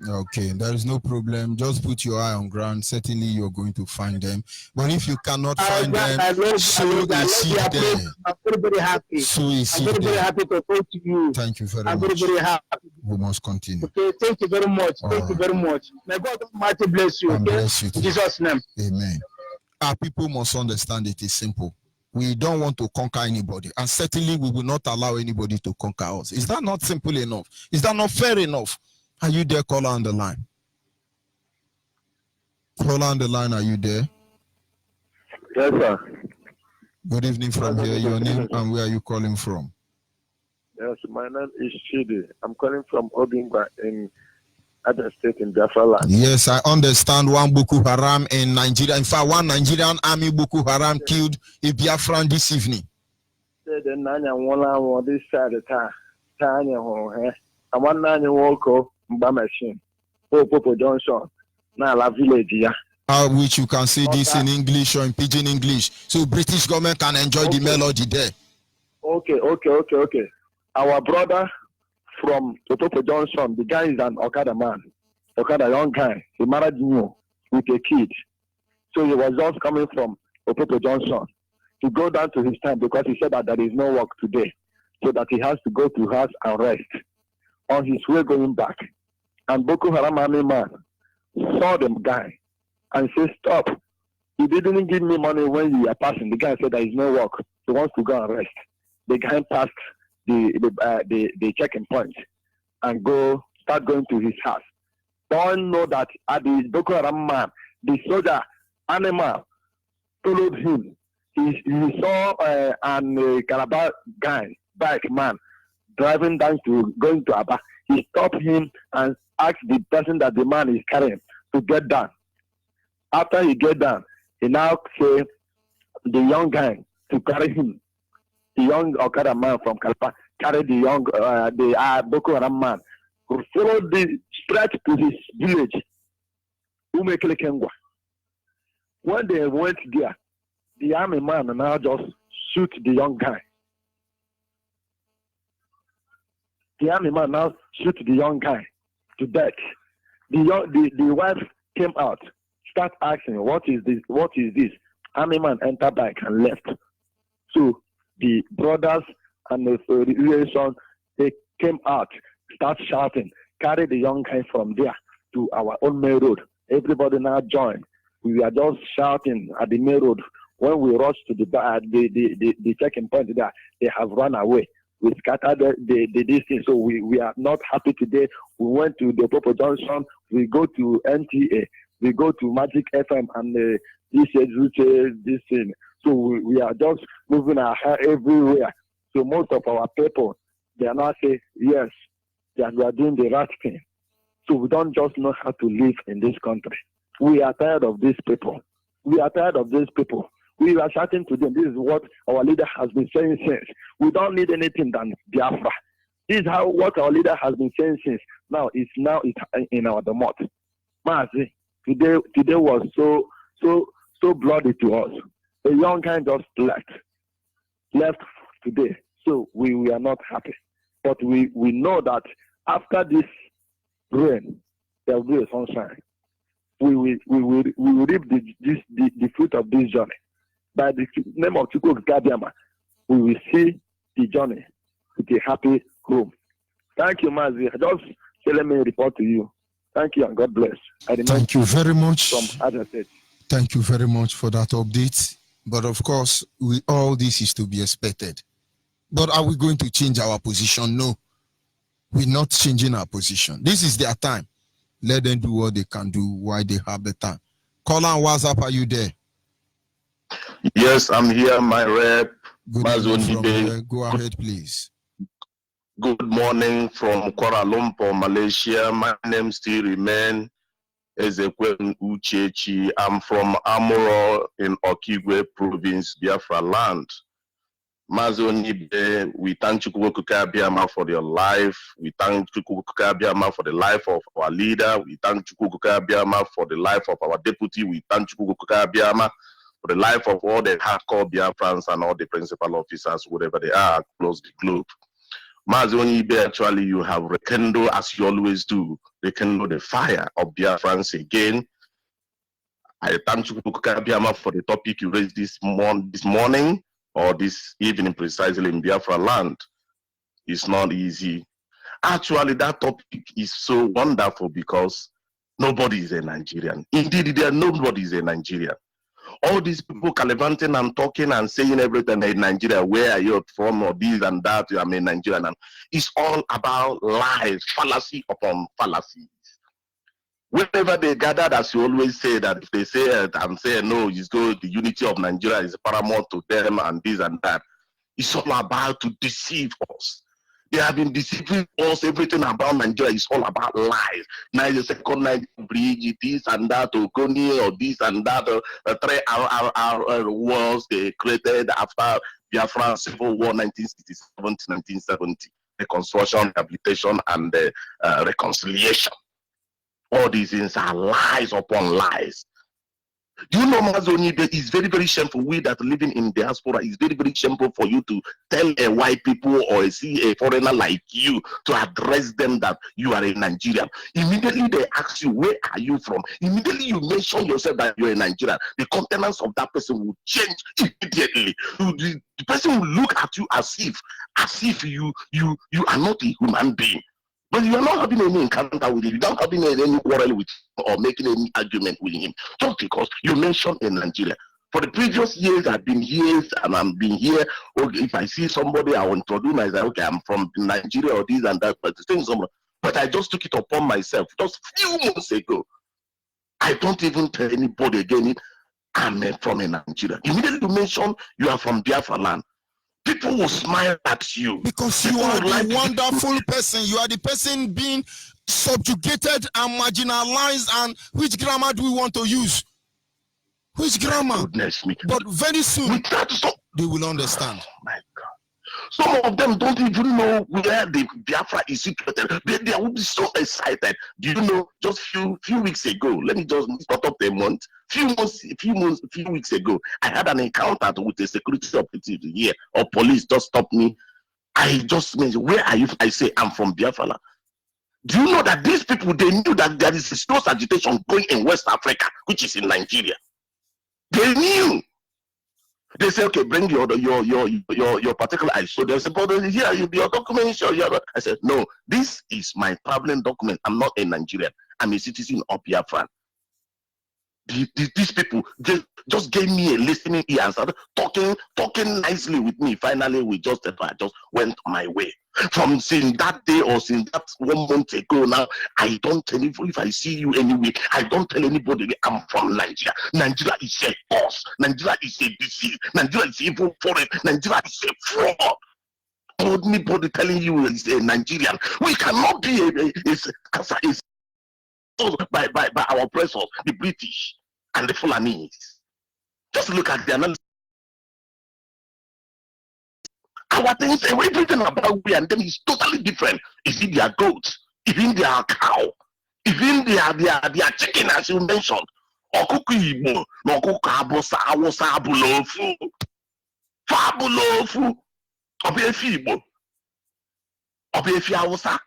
Okay, there is no problem. Just put your eye on ground. Certainly, you're going to find them. But if you cannot find them, so is it there. I'm very, very happy. So is I'm very, very happy to talk to you. Thank you very much. I'm very, very happy. We must continue. Okay, thank you very much. Thank you very much. May God Almighty bless you. Okay, bless you in Jesus' name. Amen. Our people must understand it is simple. We don't want to conquer anybody, and certainly we will not allow anybody to conquer us. Is that not simple enough? Is that not fair enough? Are you there, caller on the line? Caller on the line, are you there? Yes, sir. Good evening from here. Your name and where are you calling from? Yes, my name is Chidi. I'm calling from Obingwa in other state in Biafra land. Yes, I understand one Boko Haram in Nigeria. In fact, one Nigerian army Boko Haram killed a Biafran this evening. This side of town. I want to walk by machine. Popo Johnson. Now la village, yeah. Which you can say this in English or in pidgin English. So British government can enjoy the melody there. Okay. Our brother from Popo Johnson, the guy is an Okada man. Okada young guy. He married new with a kid. So he was just coming from Popo Johnson to go down to his town because he said that there is no work today. So that he has to go to house and rest. On his way going back. And Boko Haram army man saw the guy and said, stop. You didn't give me money when you were passing. The guy said there is no work. He wants to go and rest. The guy passed the checking point and start going to his house. Don't know that at the Boko Haram man, the soldier animal followed him. He saw an Calabar guy, bike man, driving down going to Aba. He stopped him and asked the person that the man is carrying to get down. After he get down, he now say the young guy to carry him. The young Okada man from Kalpa carried the young Boko Haram man who followed the stretch to his village. Umekele. When they went there, the army man now just shoot the young guy. The army man now shoot the young guy to death. The wife came out, start asking, what is this? What is this? Army man entered back and left. So the brothers and the relation, they came out, start shouting, carry the young guy from there to our own main road. Everybody now joined. We are just shouting at the main road. When we rushed to the checking point there, they have run away. We scattered the distance, so we are not happy today. We went to the Popo Junction, we go to NTA, we go to Magic FM and this thing. So we are just moving our hair everywhere. So most of our people, they are not saying, yes, that we are doing the right thing. So we don't just know how to live in this country. We are tired of these people. We are tired of these people. We are shouting to them. This is what our leader has been saying since. We don't need anything than Biafra. This is what our leader has been saying since. Now it's in our domot. Mazi, today was so bloody to us. A young guy just left today. So we are not happy. But we know that after this rain, there will be a sunshine. We will reap the fruit of this journey. By the name of Chukwu Gadiama, we will see the journey with a happy home. Thank you, Mazi. Just let me report to you. Thank you and God bless. Thank you very much. From Other States. Thank you very much for that update. But of course, all this is to be expected. But are we going to change our position? No. We're not changing our position. This is their time. Let them do what they can do while they have the time. Caller on WhatsApp, are you there? Yes, I'm here, my rep. Good evening from here. Go ahead, please. Good morning from Kuala Lumpur, Malaysia. My name still remains Ezekwen Uchechi. I'm from Amuro in Okigwe province, Biafra land. Onyibe, we thank Chukwuka Biama for your life. We thank Chukwuka Biama for the life of our leader. We thank Chukwuka Biama for the life of our deputy. We thank Chukwuka Biama for the life of all the hardcore Biafrans and all the principal officers, wherever they are across the globe. Onyibe, actually, you have rekindled, as you always do, rekindle the fire of Biafrans again. I thank Chukwuka Biama for the topic you raised this morning, or this evening precisely in Biafra land. It's not easy. Actually, that topic is so wonderful because nobody is a Nigerian. Indeed, nobody is a Nigerian. All these people calivanting and talking and saying everything in Nigeria, where are you from, or this and that, I'm a Nigerian. And it's all about lies, fallacy upon fallacy. Whenever they gathered, as you always say, that if they say it and say no, it's good, the unity of Nigeria is paramount to them and this and that. It's all about to deceive us. They have been deceiving us. Everything about Nigeria is all about lies. Now the second night bridge, this and that, Ogoni, or this and that, 3 wars they created after Biafra Civil War 1967-1970, reconstruction, rehabilitation, and reconciliation. All these things are lies upon lies. Do you know, Onyibe, it's very, very shameful. We that living in diaspora, it's very, very shameful for you to tell a white people or see a foreigner like you to address them that you are a Nigerian. Immediately they ask you, where are you from? Immediately you mention yourself that you're a Nigerian. The countenance of that person will change immediately. The person will look at you as if you are not a human being. But you are not having any encounter with him. You're not having any quarrel with him or making any argument with him. Just because you mentioned in Nigeria. For the previous years, I've been here and I'm being here. Okay, if I see somebody, I will introduce myself. Okay, I'm from Nigeria or this and that. But I just took it upon myself just a few months ago. I don't even tell anybody again, I'm from Nigeria. Immediately you mention you are from Biafra land. People will smile at you. Because you are the wonderful person. You are the person being subjugated and marginalized. And which grammar do we want to use? Which grammar? Goodness me. But very soon, they will understand. Oh my God. Some of them don't even know where the Biafra is situated. They will be so excited. Do you know, just few weeks ago, let me just start up a month. Few weeks ago, I had an encounter with a security operative here, or police just stopped me. I just mentioned, where are you? I say, I'm from Biafra. Do you know that these people, they knew that there is a slow agitation going in West Africa, which is in Nigeria. They knew. They say, okay, bring your particular ID. So they said, but here, your document. I said, no, this is my traveling document. I'm not a Nigerian. I'm a citizen of Biafra. These people just gave me a listening ear and started talking nicely with me. Finally, I just went my way. From since that day or since that 1 month ago now, I don't tell you if I see you anyway. I don't tell anybody I'm from Nigeria. Nigeria is a cause. Nigeria is a disease. Nigeria is even foreign. Nigeria is a fraud. Anybody telling you is a Nigerian, we cannot be by our oppressors, the British and the Fulanese. Just look at the analysis. Our things, everything about we and them is totally different. Is it their goats? Even their cow? Even their chicken, as you mentioned? Okuku Igbo, n'okuku Abosa, Awusa, Abulofu, Fabulofu, Obefi Igbo, Obefi Awusa,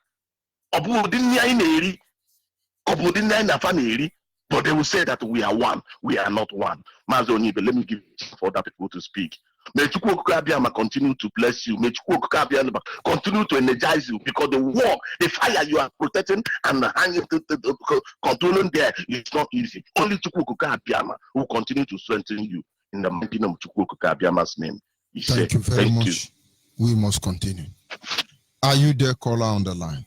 Obudinya Ineri. But they will say that we are one. We are not one. Onyibe, let me give it for other people to speak. May Chukwuka continue to bless you. May Chukwuka continue to energize you, because the war, the fire you are protecting and hanging controlling there is not easy. Only Chukwuka will continue to strengthen you in the mighty name of Chukwuka name. Thank you very much. We must continue. Are you there, caller on the line?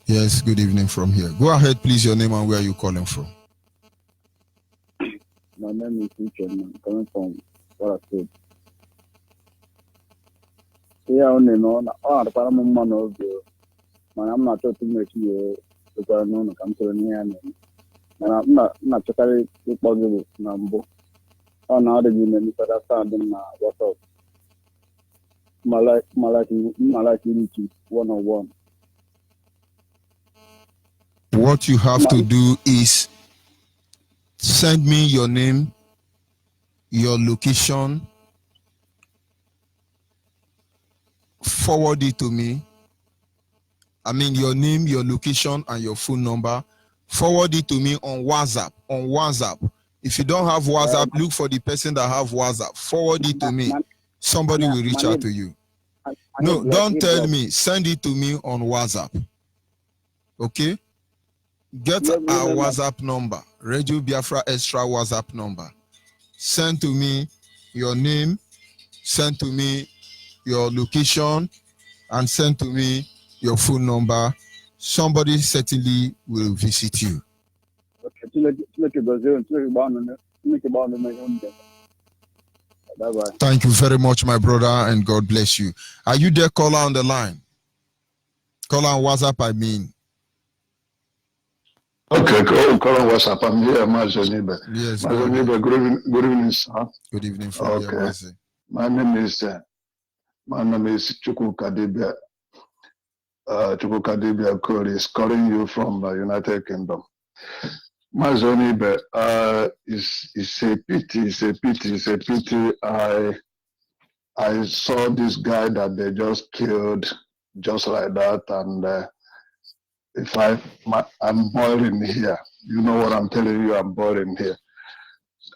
Yes, good evening from here. Go ahead, please, your name and where are you calling from? My name is Richard. I'm coming from Kwara State. Yeah, only no. The Parliament man of the man. I'm not talking much here because no, come to me and I'm not totally possible. Number. Oh, now the union is understanding what up. Malaki unity 101. What you have to do is send me your name, your location, forward it to me. I mean your name, your location, and your phone number. Forward it to me on WhatsApp. On WhatsApp. If you don't have WhatsApp, look for the person that have WhatsApp. Forward it to me. Somebody will reach out to you. No, don't tell me. Send it to me on WhatsApp. Okay? Get our WhatsApp number. Radio Biafra Extra WhatsApp number. Send to me your name. Send to me your location. And send to me your phone number. Somebody certainly will visit you. Thank you very much, my brother, and God bless you. Are you there, caller on the line? Caller on WhatsApp, I mean. Okay, call on WhatsApp. I'm here, Onyibe. Yes, Onyibe, good evening, sir. Good evening from here, okay. My name is Chukwu Kadibia. Chukwu Kadibia Kori is calling you from United Kingdom. Onyibe, it's a pity. I saw this guy that they just killed just like that, and I'm boiling here. You know what I'm telling you, I'm boiling here.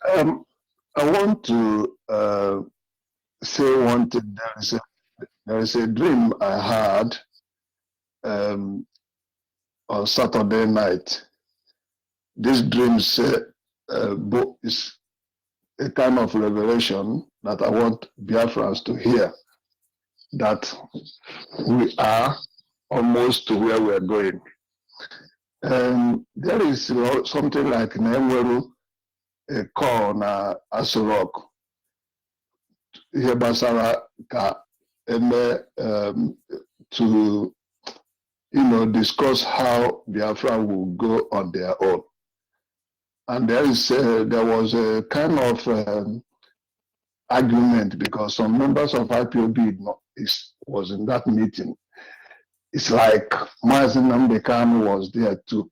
I want to say one thing. There is a dream I had on Saturday night. This dream is a kind of revelation that I want Biafrans to hear, that we are almost to where we're going. There is something like Nemweru, a call na Asurok. Here Basara ka to discuss how Biafra will go on their own. And there was a kind of argument because some members of IPOB was in that meeting. It's like Mazen Namdekan was there too.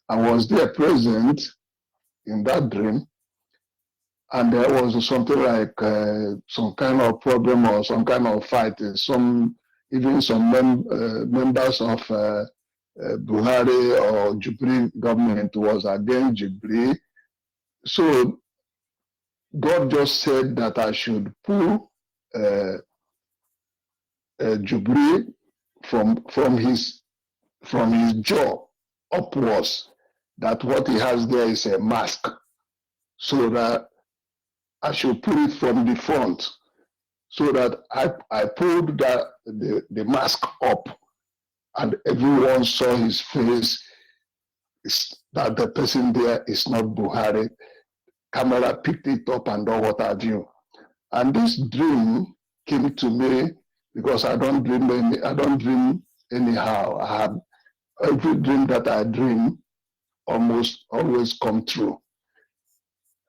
I was there present in that dream, and there was something like some kind of problem or some kind of fight. Even some members of Buhari or Jubilee government was against Jubilee. So God just said that I should pull Jubilee from his jaw upwards, that what he has there is a mask, so that I should pull it from the front, so that I pulled the mask up, and everyone saw his face, that the person there is not Buhari. Camera picked it up and all what have you. And this dream came to me because I don't dream anyhow. I have every dream that I dream almost always come true.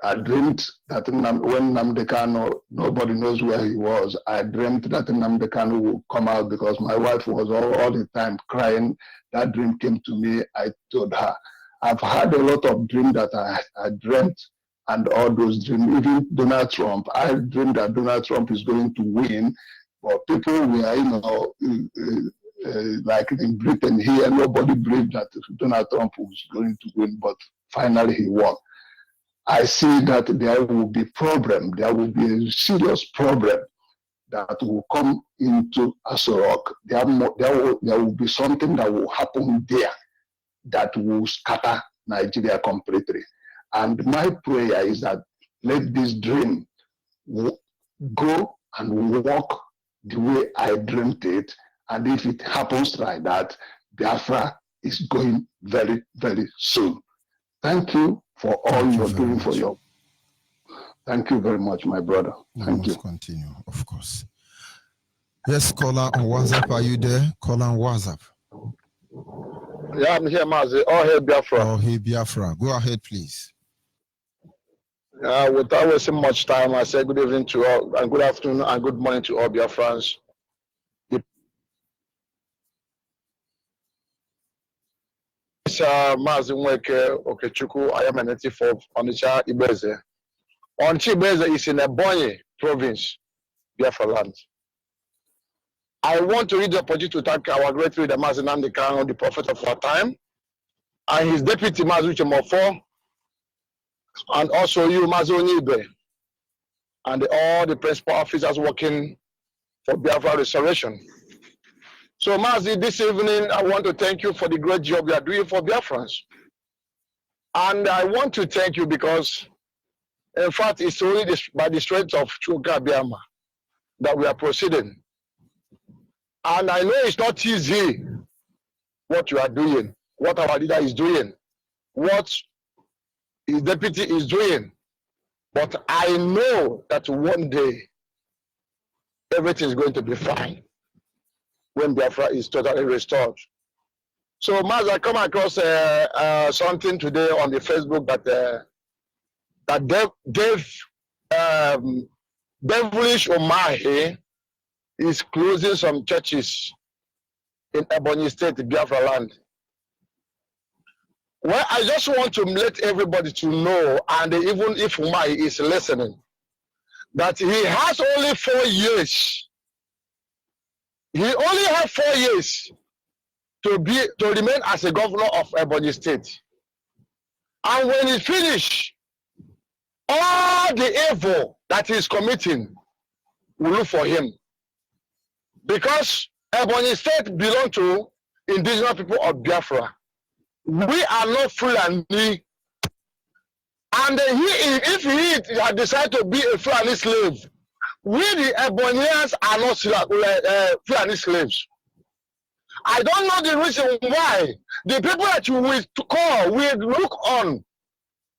I dreamed that when Nnamdi Kanu, nobody knows where he was. I dreamt that Nnamdi Kanu would come out because my wife was all the time crying. That dream came to me. I told her. I've had a lot of dreams that I dreamt, and all those dreams, even Donald Trump. I dreamed that Donald Trump is going to win, but people were, like in Britain here, nobody believed that Donald Trump was going to win, but finally he won. I see that there will be problem. There will be a serious problem that will come into Asorok. There will be something that will happen there that will scatter Nigeria completely. And my prayer is that let this dream go and walk the way I dreamt it. And if it happens like that, Biafra is going very, very soon. Thank you for all you're doing for your. Thank you very much, my brother. Thank you. Continue, of course. Yes, caller on WhatsApp. Are you there? Caller on WhatsApp. Yeah, I'm here, Mazi. Oh, hey, Biafra. Oh, hey, Biafra. Go ahead, please. Without wasting much time, I say good evening to all, and good afternoon, and good morning to all Biafrans. This Mazi Nweke Okechukwu. I am a native of Onitsha Ibeze. Onitsha Ibeze is in Ebonyi province, Biafra land. I want to read the opportunity to thank our great leader, Mazi Nnamdi Kanu, the prophet of our time, and his deputy, Mazi Uche Mofo, and also you, Mazi Onyibe, and all the principal officers working for Biafra restoration. So, Mazi, this evening, I want to thank you for the great job you are doing for Biafrans. And I want to thank you because, in fact, it's only by the strength of Chuka Biama that we are proceeding. And I know it's not easy what you are doing, what our leader is doing, what his deputy is doing. But I know that one day everything is going to be fine when Biafra is totally restored. So, Maz, I come across something today on the Facebook that devilish Omahe is closing some churches in Ebonyi State, Biafra land. Well, I just want to let everybody to know, and even if Umahi is listening, that he has only 4 years. He only has 4 years to remain as a governor of Ebonyi State. And when he finishes, all the evil that he is committing will look for him. Because Ebonyi State belongs to indigenous people of Biafra. We are not Fulani. And if he had decided to be a Fulani slave, we the Ebonians are not Fulani slaves. I don't know the reason why the people that you will call will look on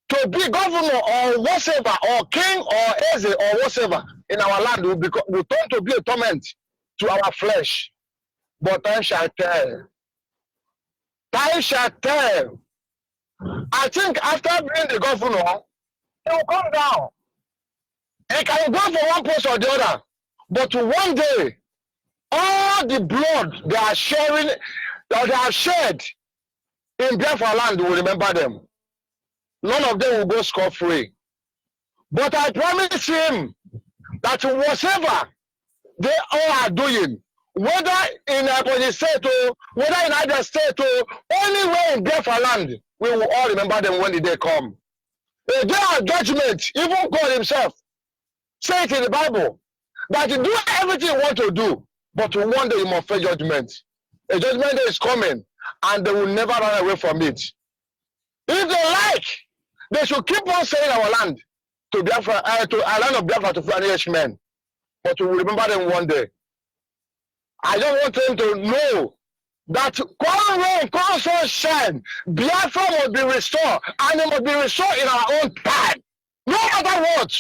to be governor or whatever, or king or eze or whatever in our land will turn to be a torment to our flesh. But time shall tell. Time shall tell. I think after being the governor, he will come down. He can go from one place or the other. But one day, all the blood they are sharing, that they have shed in Biafra land, will remember them. None of them will go scot-free. But I promise him that whatever they all are doing, whether in Ebonyi State or whether in other state or anywhere in Biafra land, we will all remember them when the day come. A day of judgment, even God himself said in the Bible that you do everything you want to do, but one day you must face judgment. A judgment day is coming, and they will never run away from it. If they like, they should keep on saying our land to Biafra, to our land of Biafra to Fulani men, but we will remember them one day. I don't want them to know that come rain, come sunshine, Biafra must be restored, and it must be restored in our own time. No matter what,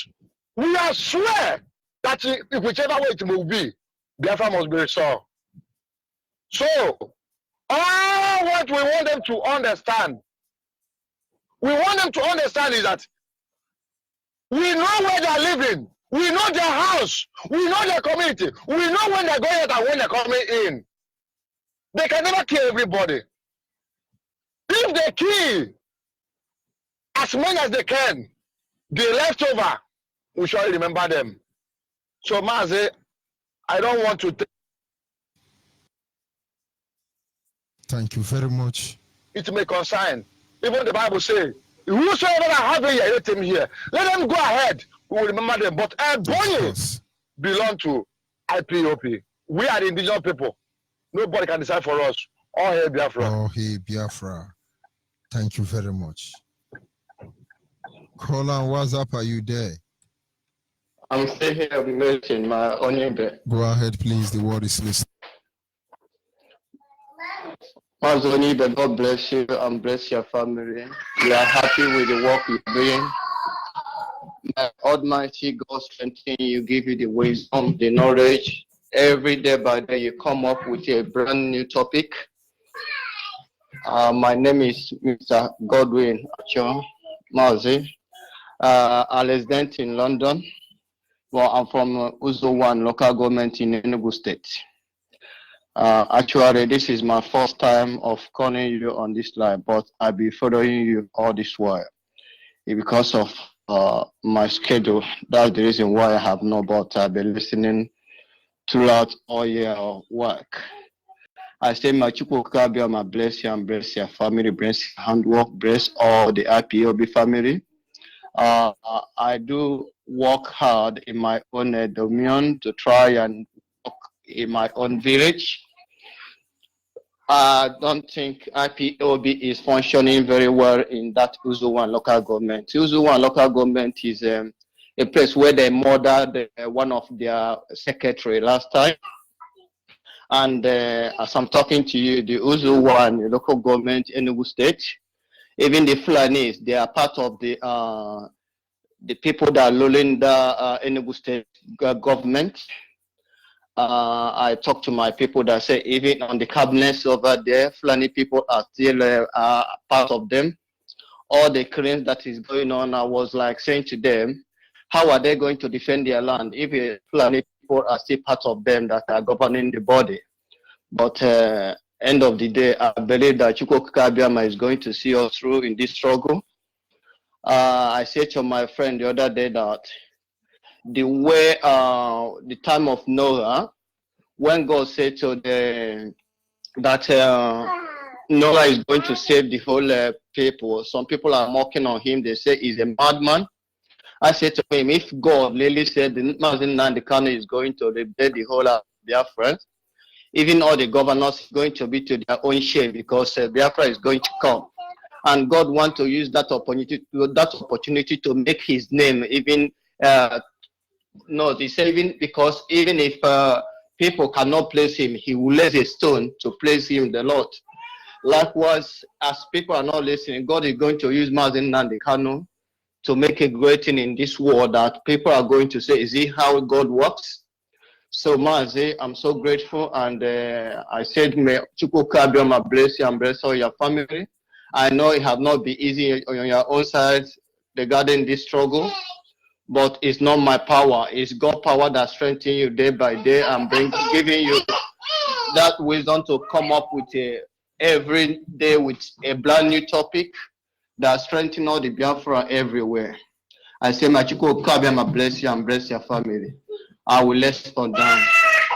we are swear that if whichever way it will be, Biafra must be restored. So, all what we want them to understand, is that we know where they are living, we know their house, we know their community, we know when they're going out and when they're coming in. They can never kill everybody. If they kill as many as they can, the leftover, we shall remember them. So, Mazi, I don't want to Thank you very much. It may concern. Even the Bible says, whosoever have a ear, let him hear. Let them go ahead. We will remember them. But Ebonyi belong to IPOP. We are the indigenous people. Nobody can decide for us. All hail Biafra. All hail Biafra. Thank you very much. Call on WhatsApp. Are you there? I'm still here making my Onyibe. Go ahead, please. The word is listening. Pastor Onyibe, God bless you and bless your family. We are happy with the work you're doing. May Almighty God strengthen you, give you the wisdom, the knowledge. Every day by day, you come up with a brand new topic. My name is Mr. Godwin Acho Mazi. I'm resident in London. Well, I'm from Uzo 1 local government in Enugu State. Actually, this is my first time of calling you on this line, but I'll be following you all this while. Because of my schedule, that's the reason why I have not, but I've been listening throughout all your work. I say, my Chukwu my bless you and bless your family, bless your handwork, bless all the IPOB family. I do work hard in my own domain to try and work in my own village. I don't think IPOB is functioning very well in that Uzo 1 local government. Uzo 1 local government is a place where they murdered one of their secretary last time. And as I'm talking to you, the Uzo 1 local government in Enugu State, even the Fulanis, they are part of the people that are ruling the Enugu State government. I talk to my people that say even on the cabinets over there, Fulani people are still part of them. All the claims that is going on, I was like saying to them, how are they going to defend their land if Fulani people are still part of them that are governing the body? But end of the day, I believe that Chukwu Kabiama is going to see us through in this struggle. I said to my friend the other day that the way, the time of Noah, when God said to that Noah is going to save the whole people, some people are mocking on him. They say he's a madman. I said to him, if God really said the Mazin Nandikano is going to liberate the whole of Biafra, even all the governors is going to be to their own shame because Biafra is going to come. And God wants to use that opportunity to make his name even no, he said even because even if people cannot place him, he will raise a stone to place him the Lord. Likewise, as people are not listening, God is going to use Mazin Nandekano to make a great thing in this world that people are going to say, is it how God works? So Mazi, I'm so grateful, and I said, may Chukwu Kabiama bless you and bless all your family. I know it have not been easy on your own side regarding this struggle, but it's not my power. It's God's power that strengthens you day by day and giving you that wisdom to come up with every day with a brand new topic that strengthens all the Biafra everywhere. I say, my Chukwu Kabiama bless you and bless your family. I will let on down.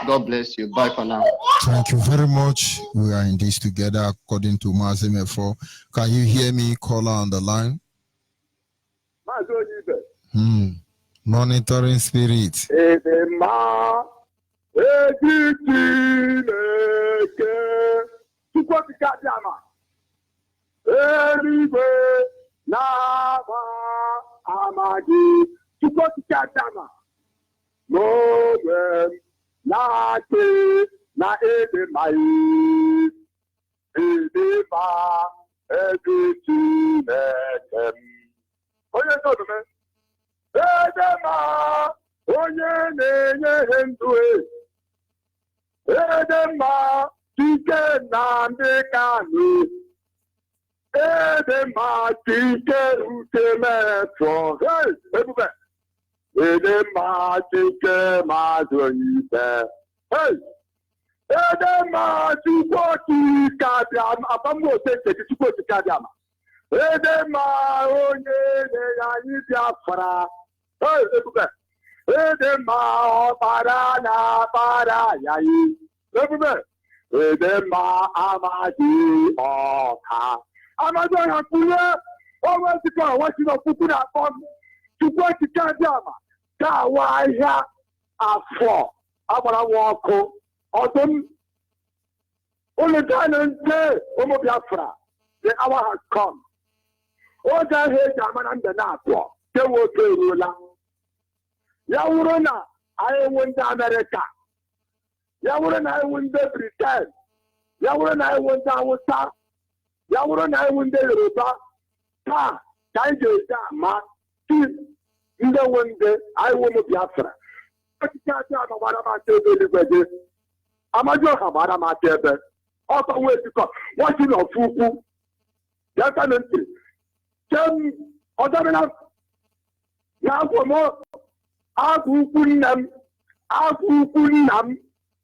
God bless you. Bye for now. Thank you very much. We are in this together according to Mazime 4. Can you hear me, caller on the line? Monitoring spirit. No, na te na ede mai ede ma ede nekem. Onye no me ede ma onye nenye ndu ede ma tike na ndekanu ede ma tike utemetro. Hey, ebube. Ede ma tike ma Onyibe. Hey, ede ma Chukwu Kabiama. Abamu oteke Chukwu Kabiama. Ede ma onye ne Biafra. Hey, ebube. Ede ma ọbara na bara yayi. Ebube. Ede ma amadi ọka. Amadi ọha kwuye. Ọwọ́ ti kọ́ àwọn sínú òkúkú náà kọ́. Chukwu Kabiama. Ka wa ahịa afọ agbara nwa ọkụ ọdụm onye gaa nte ụmụ Biafra. The hour has come. Oge ahụ eji ama na mbe na-atọ kewe oke eruola. Yaurona, I went to America. Yaurona, I went to Britain. Yaurona, I went to Awasa. Yaurona, I went to Yoruba. Ta, Kaija, Ma, Tis, in the one day, I went to Biafra. But you can't tell me what I'm saying. I'm a joke about my table. Also, wait to come. Watching of Fuku. That's an empty. Tell me, other than that, now for more. Agukunam,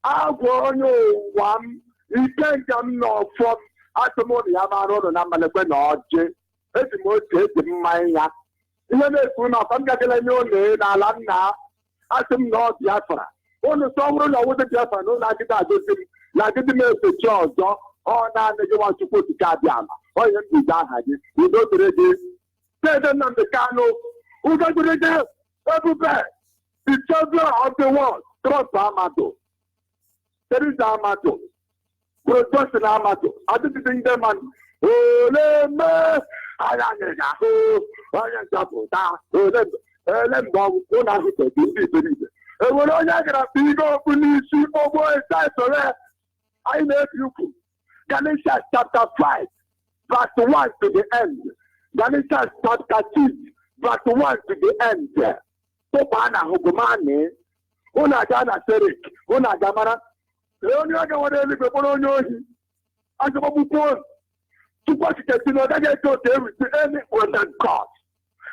Agonyo, one, you can't come no from Atomoni Amaro and Amalekano, it's the most in my. Even if we're not from Catalano, Alana, Atom North Biafra. On the summer, I was a Biafra, no like that, like the message, George, or now you want to put the Kadiama, or you do that, you go to the day. Tell them the Kano, who got to the day? Everywhere. The champion of the world, Trump Amato. There is Amato. Production Amato. I didn't think them man. Oh, let me. I am I make you. Galatians chapter 5, verse 1 to the end. Galatians chapter 6, verse 1 to the end. Bana Hogomani, Una Gana Serik, Una Gamara, Leonia, whatever the Polonia, and the Bupon. To what you know that I told them to any other cause.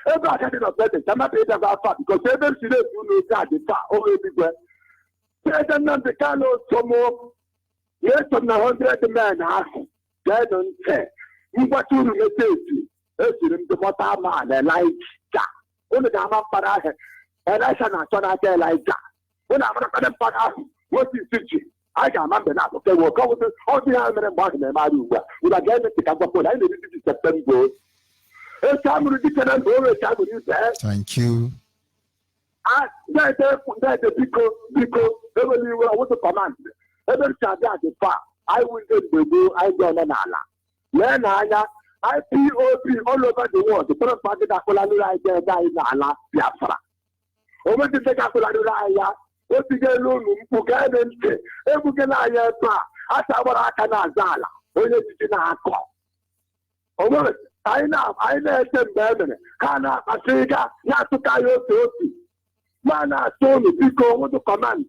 Everybody of better, I'm not paid about fat because every city you know that the fat everywhere. President the Carlos Tomo, yes, on 100 men half, then on 10. You got to imitate the bottom man, and like that. Only the Amapara. And I shall not turn out there like that. When I'm not going to put out, what is it? I can remember now. Okay, we'll go with all the other embarking in my room. With again, the Capopo, I need to September. A time with the Canaan, time with you there. Thank you. That's the because they will want to command. Every time the far, I will get the go, I don't know. Then I POP all over the world. The first party that will allow there in Allah, Biafra. Over the Capola, what to get alone, who can enter, every can I have, as our Akanazala, when it is in our call. Over I know them, Berman, Kana, Asiga, not to Kayo, Mana, Tony, Pico, what to command.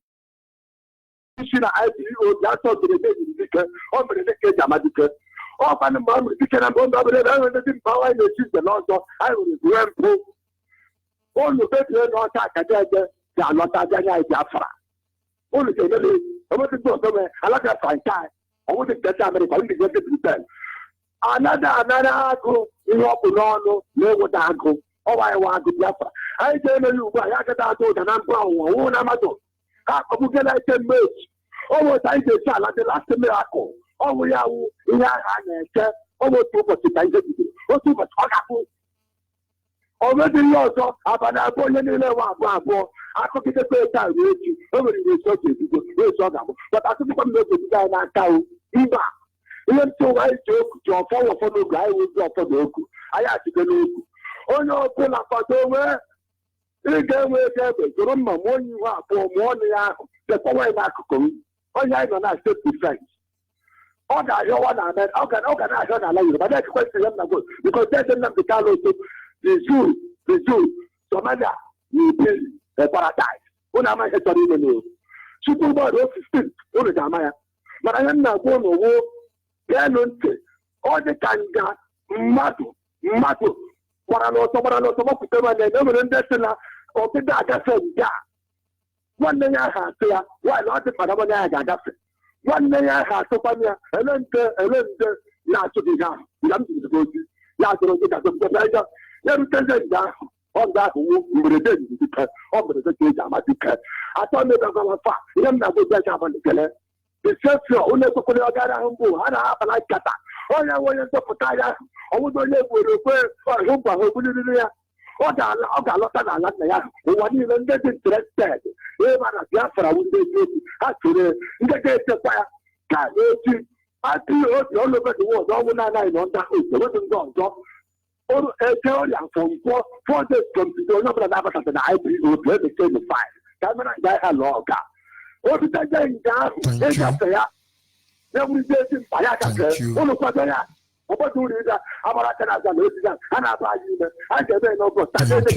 I do that's all the day, over the decade, Amadika. Often the mom, you can have one of the power in the system, also, I will remember. All the better not attack they are not a Biafra. Only I want to go somewhere, I like a fine time. I want to get America, to get it to another go, you know, no, what I go. Oh, I want to Biafra. I tell you, I got that old and I'm brown, one Amazon. How can I tell merch? Oh, what I did, like the last miracle. Oh, we are in our hand, almost 2%. What too much? Already also, about a boy in the one, I could get a better time with you. Nobody will talk to you, but I could come to the guy and tell you, even so, I joke, your follow for the guy with your for I asked you to know. Oh, no, pull up a door. You get away, remember, when you are for morning, the power back home. Oh, yeah, I'm not self defense. Oh, I don't want that. Okay, I don't allow you, but that's question because there's enough the Carlos. The zoo, Somalia, you pay a paradise. When am I telling you? Super Bowl 15, what is Amaya? But I am not going to war. All the Kanga, Matu, what I know, some of them, and they never understand or the Dagger. One day I have to, why not the Panama Dagger? One day I have to find a lender, not to be done. Not to go to the Every time on that who will return over the cage, I thought they were going to fight. I'm not going to jump on the killer. The chef, only to put a guy on who had a half like Kata. All I wanted to put I would not live with a prayer for whom I would do there. Oh, I lost an alarm. One even get interested. Even a Biafra would be actually in the case of fire. Can't you? I feel all over the world. All when I on that, it wasn't gone. Theory from 4 days from today, not that I have an IPO to the same 5. Camera guy a logger. What is that going down? Thank you. Every day in Payaka. All of that. What do you do? I'm not going to do that. And I buy you. I get no good. I get the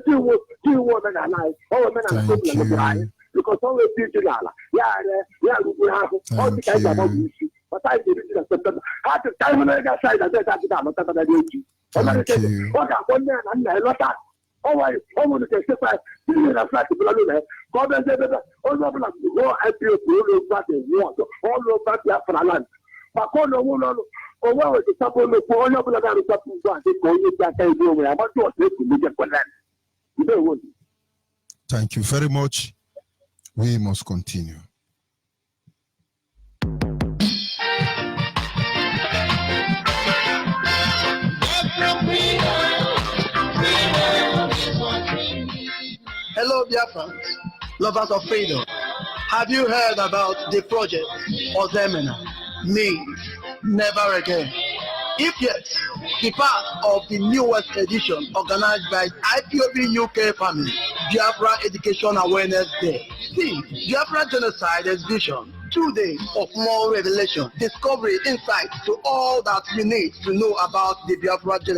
two women and I, all men and women because always teaching Allah. Yeah, we have all the kinds of issues. But I did it in September. At the time when I got side, I said, I'm not going to do it. What happened then? And I lost that. Oh, I want to get separated. You know, flat to blow. God has said, all of us go and feel all over the world, all over Biafra land. But all over the world, the support of all of the support, they go in that kind of way. I want to take to make it for them. Thank you very much. We must continue. Hello, Biafrans, lovers of freedom. Have you heard about the project Ozemena? Means never again. If yes, be part of the newest edition organized by IPOB UK family, Biafra Education Awareness Day. See, Biafra Genocide Exhibition, 2 days of more revelation, discovery, insight to all that you need to know about the Biafra Genocide.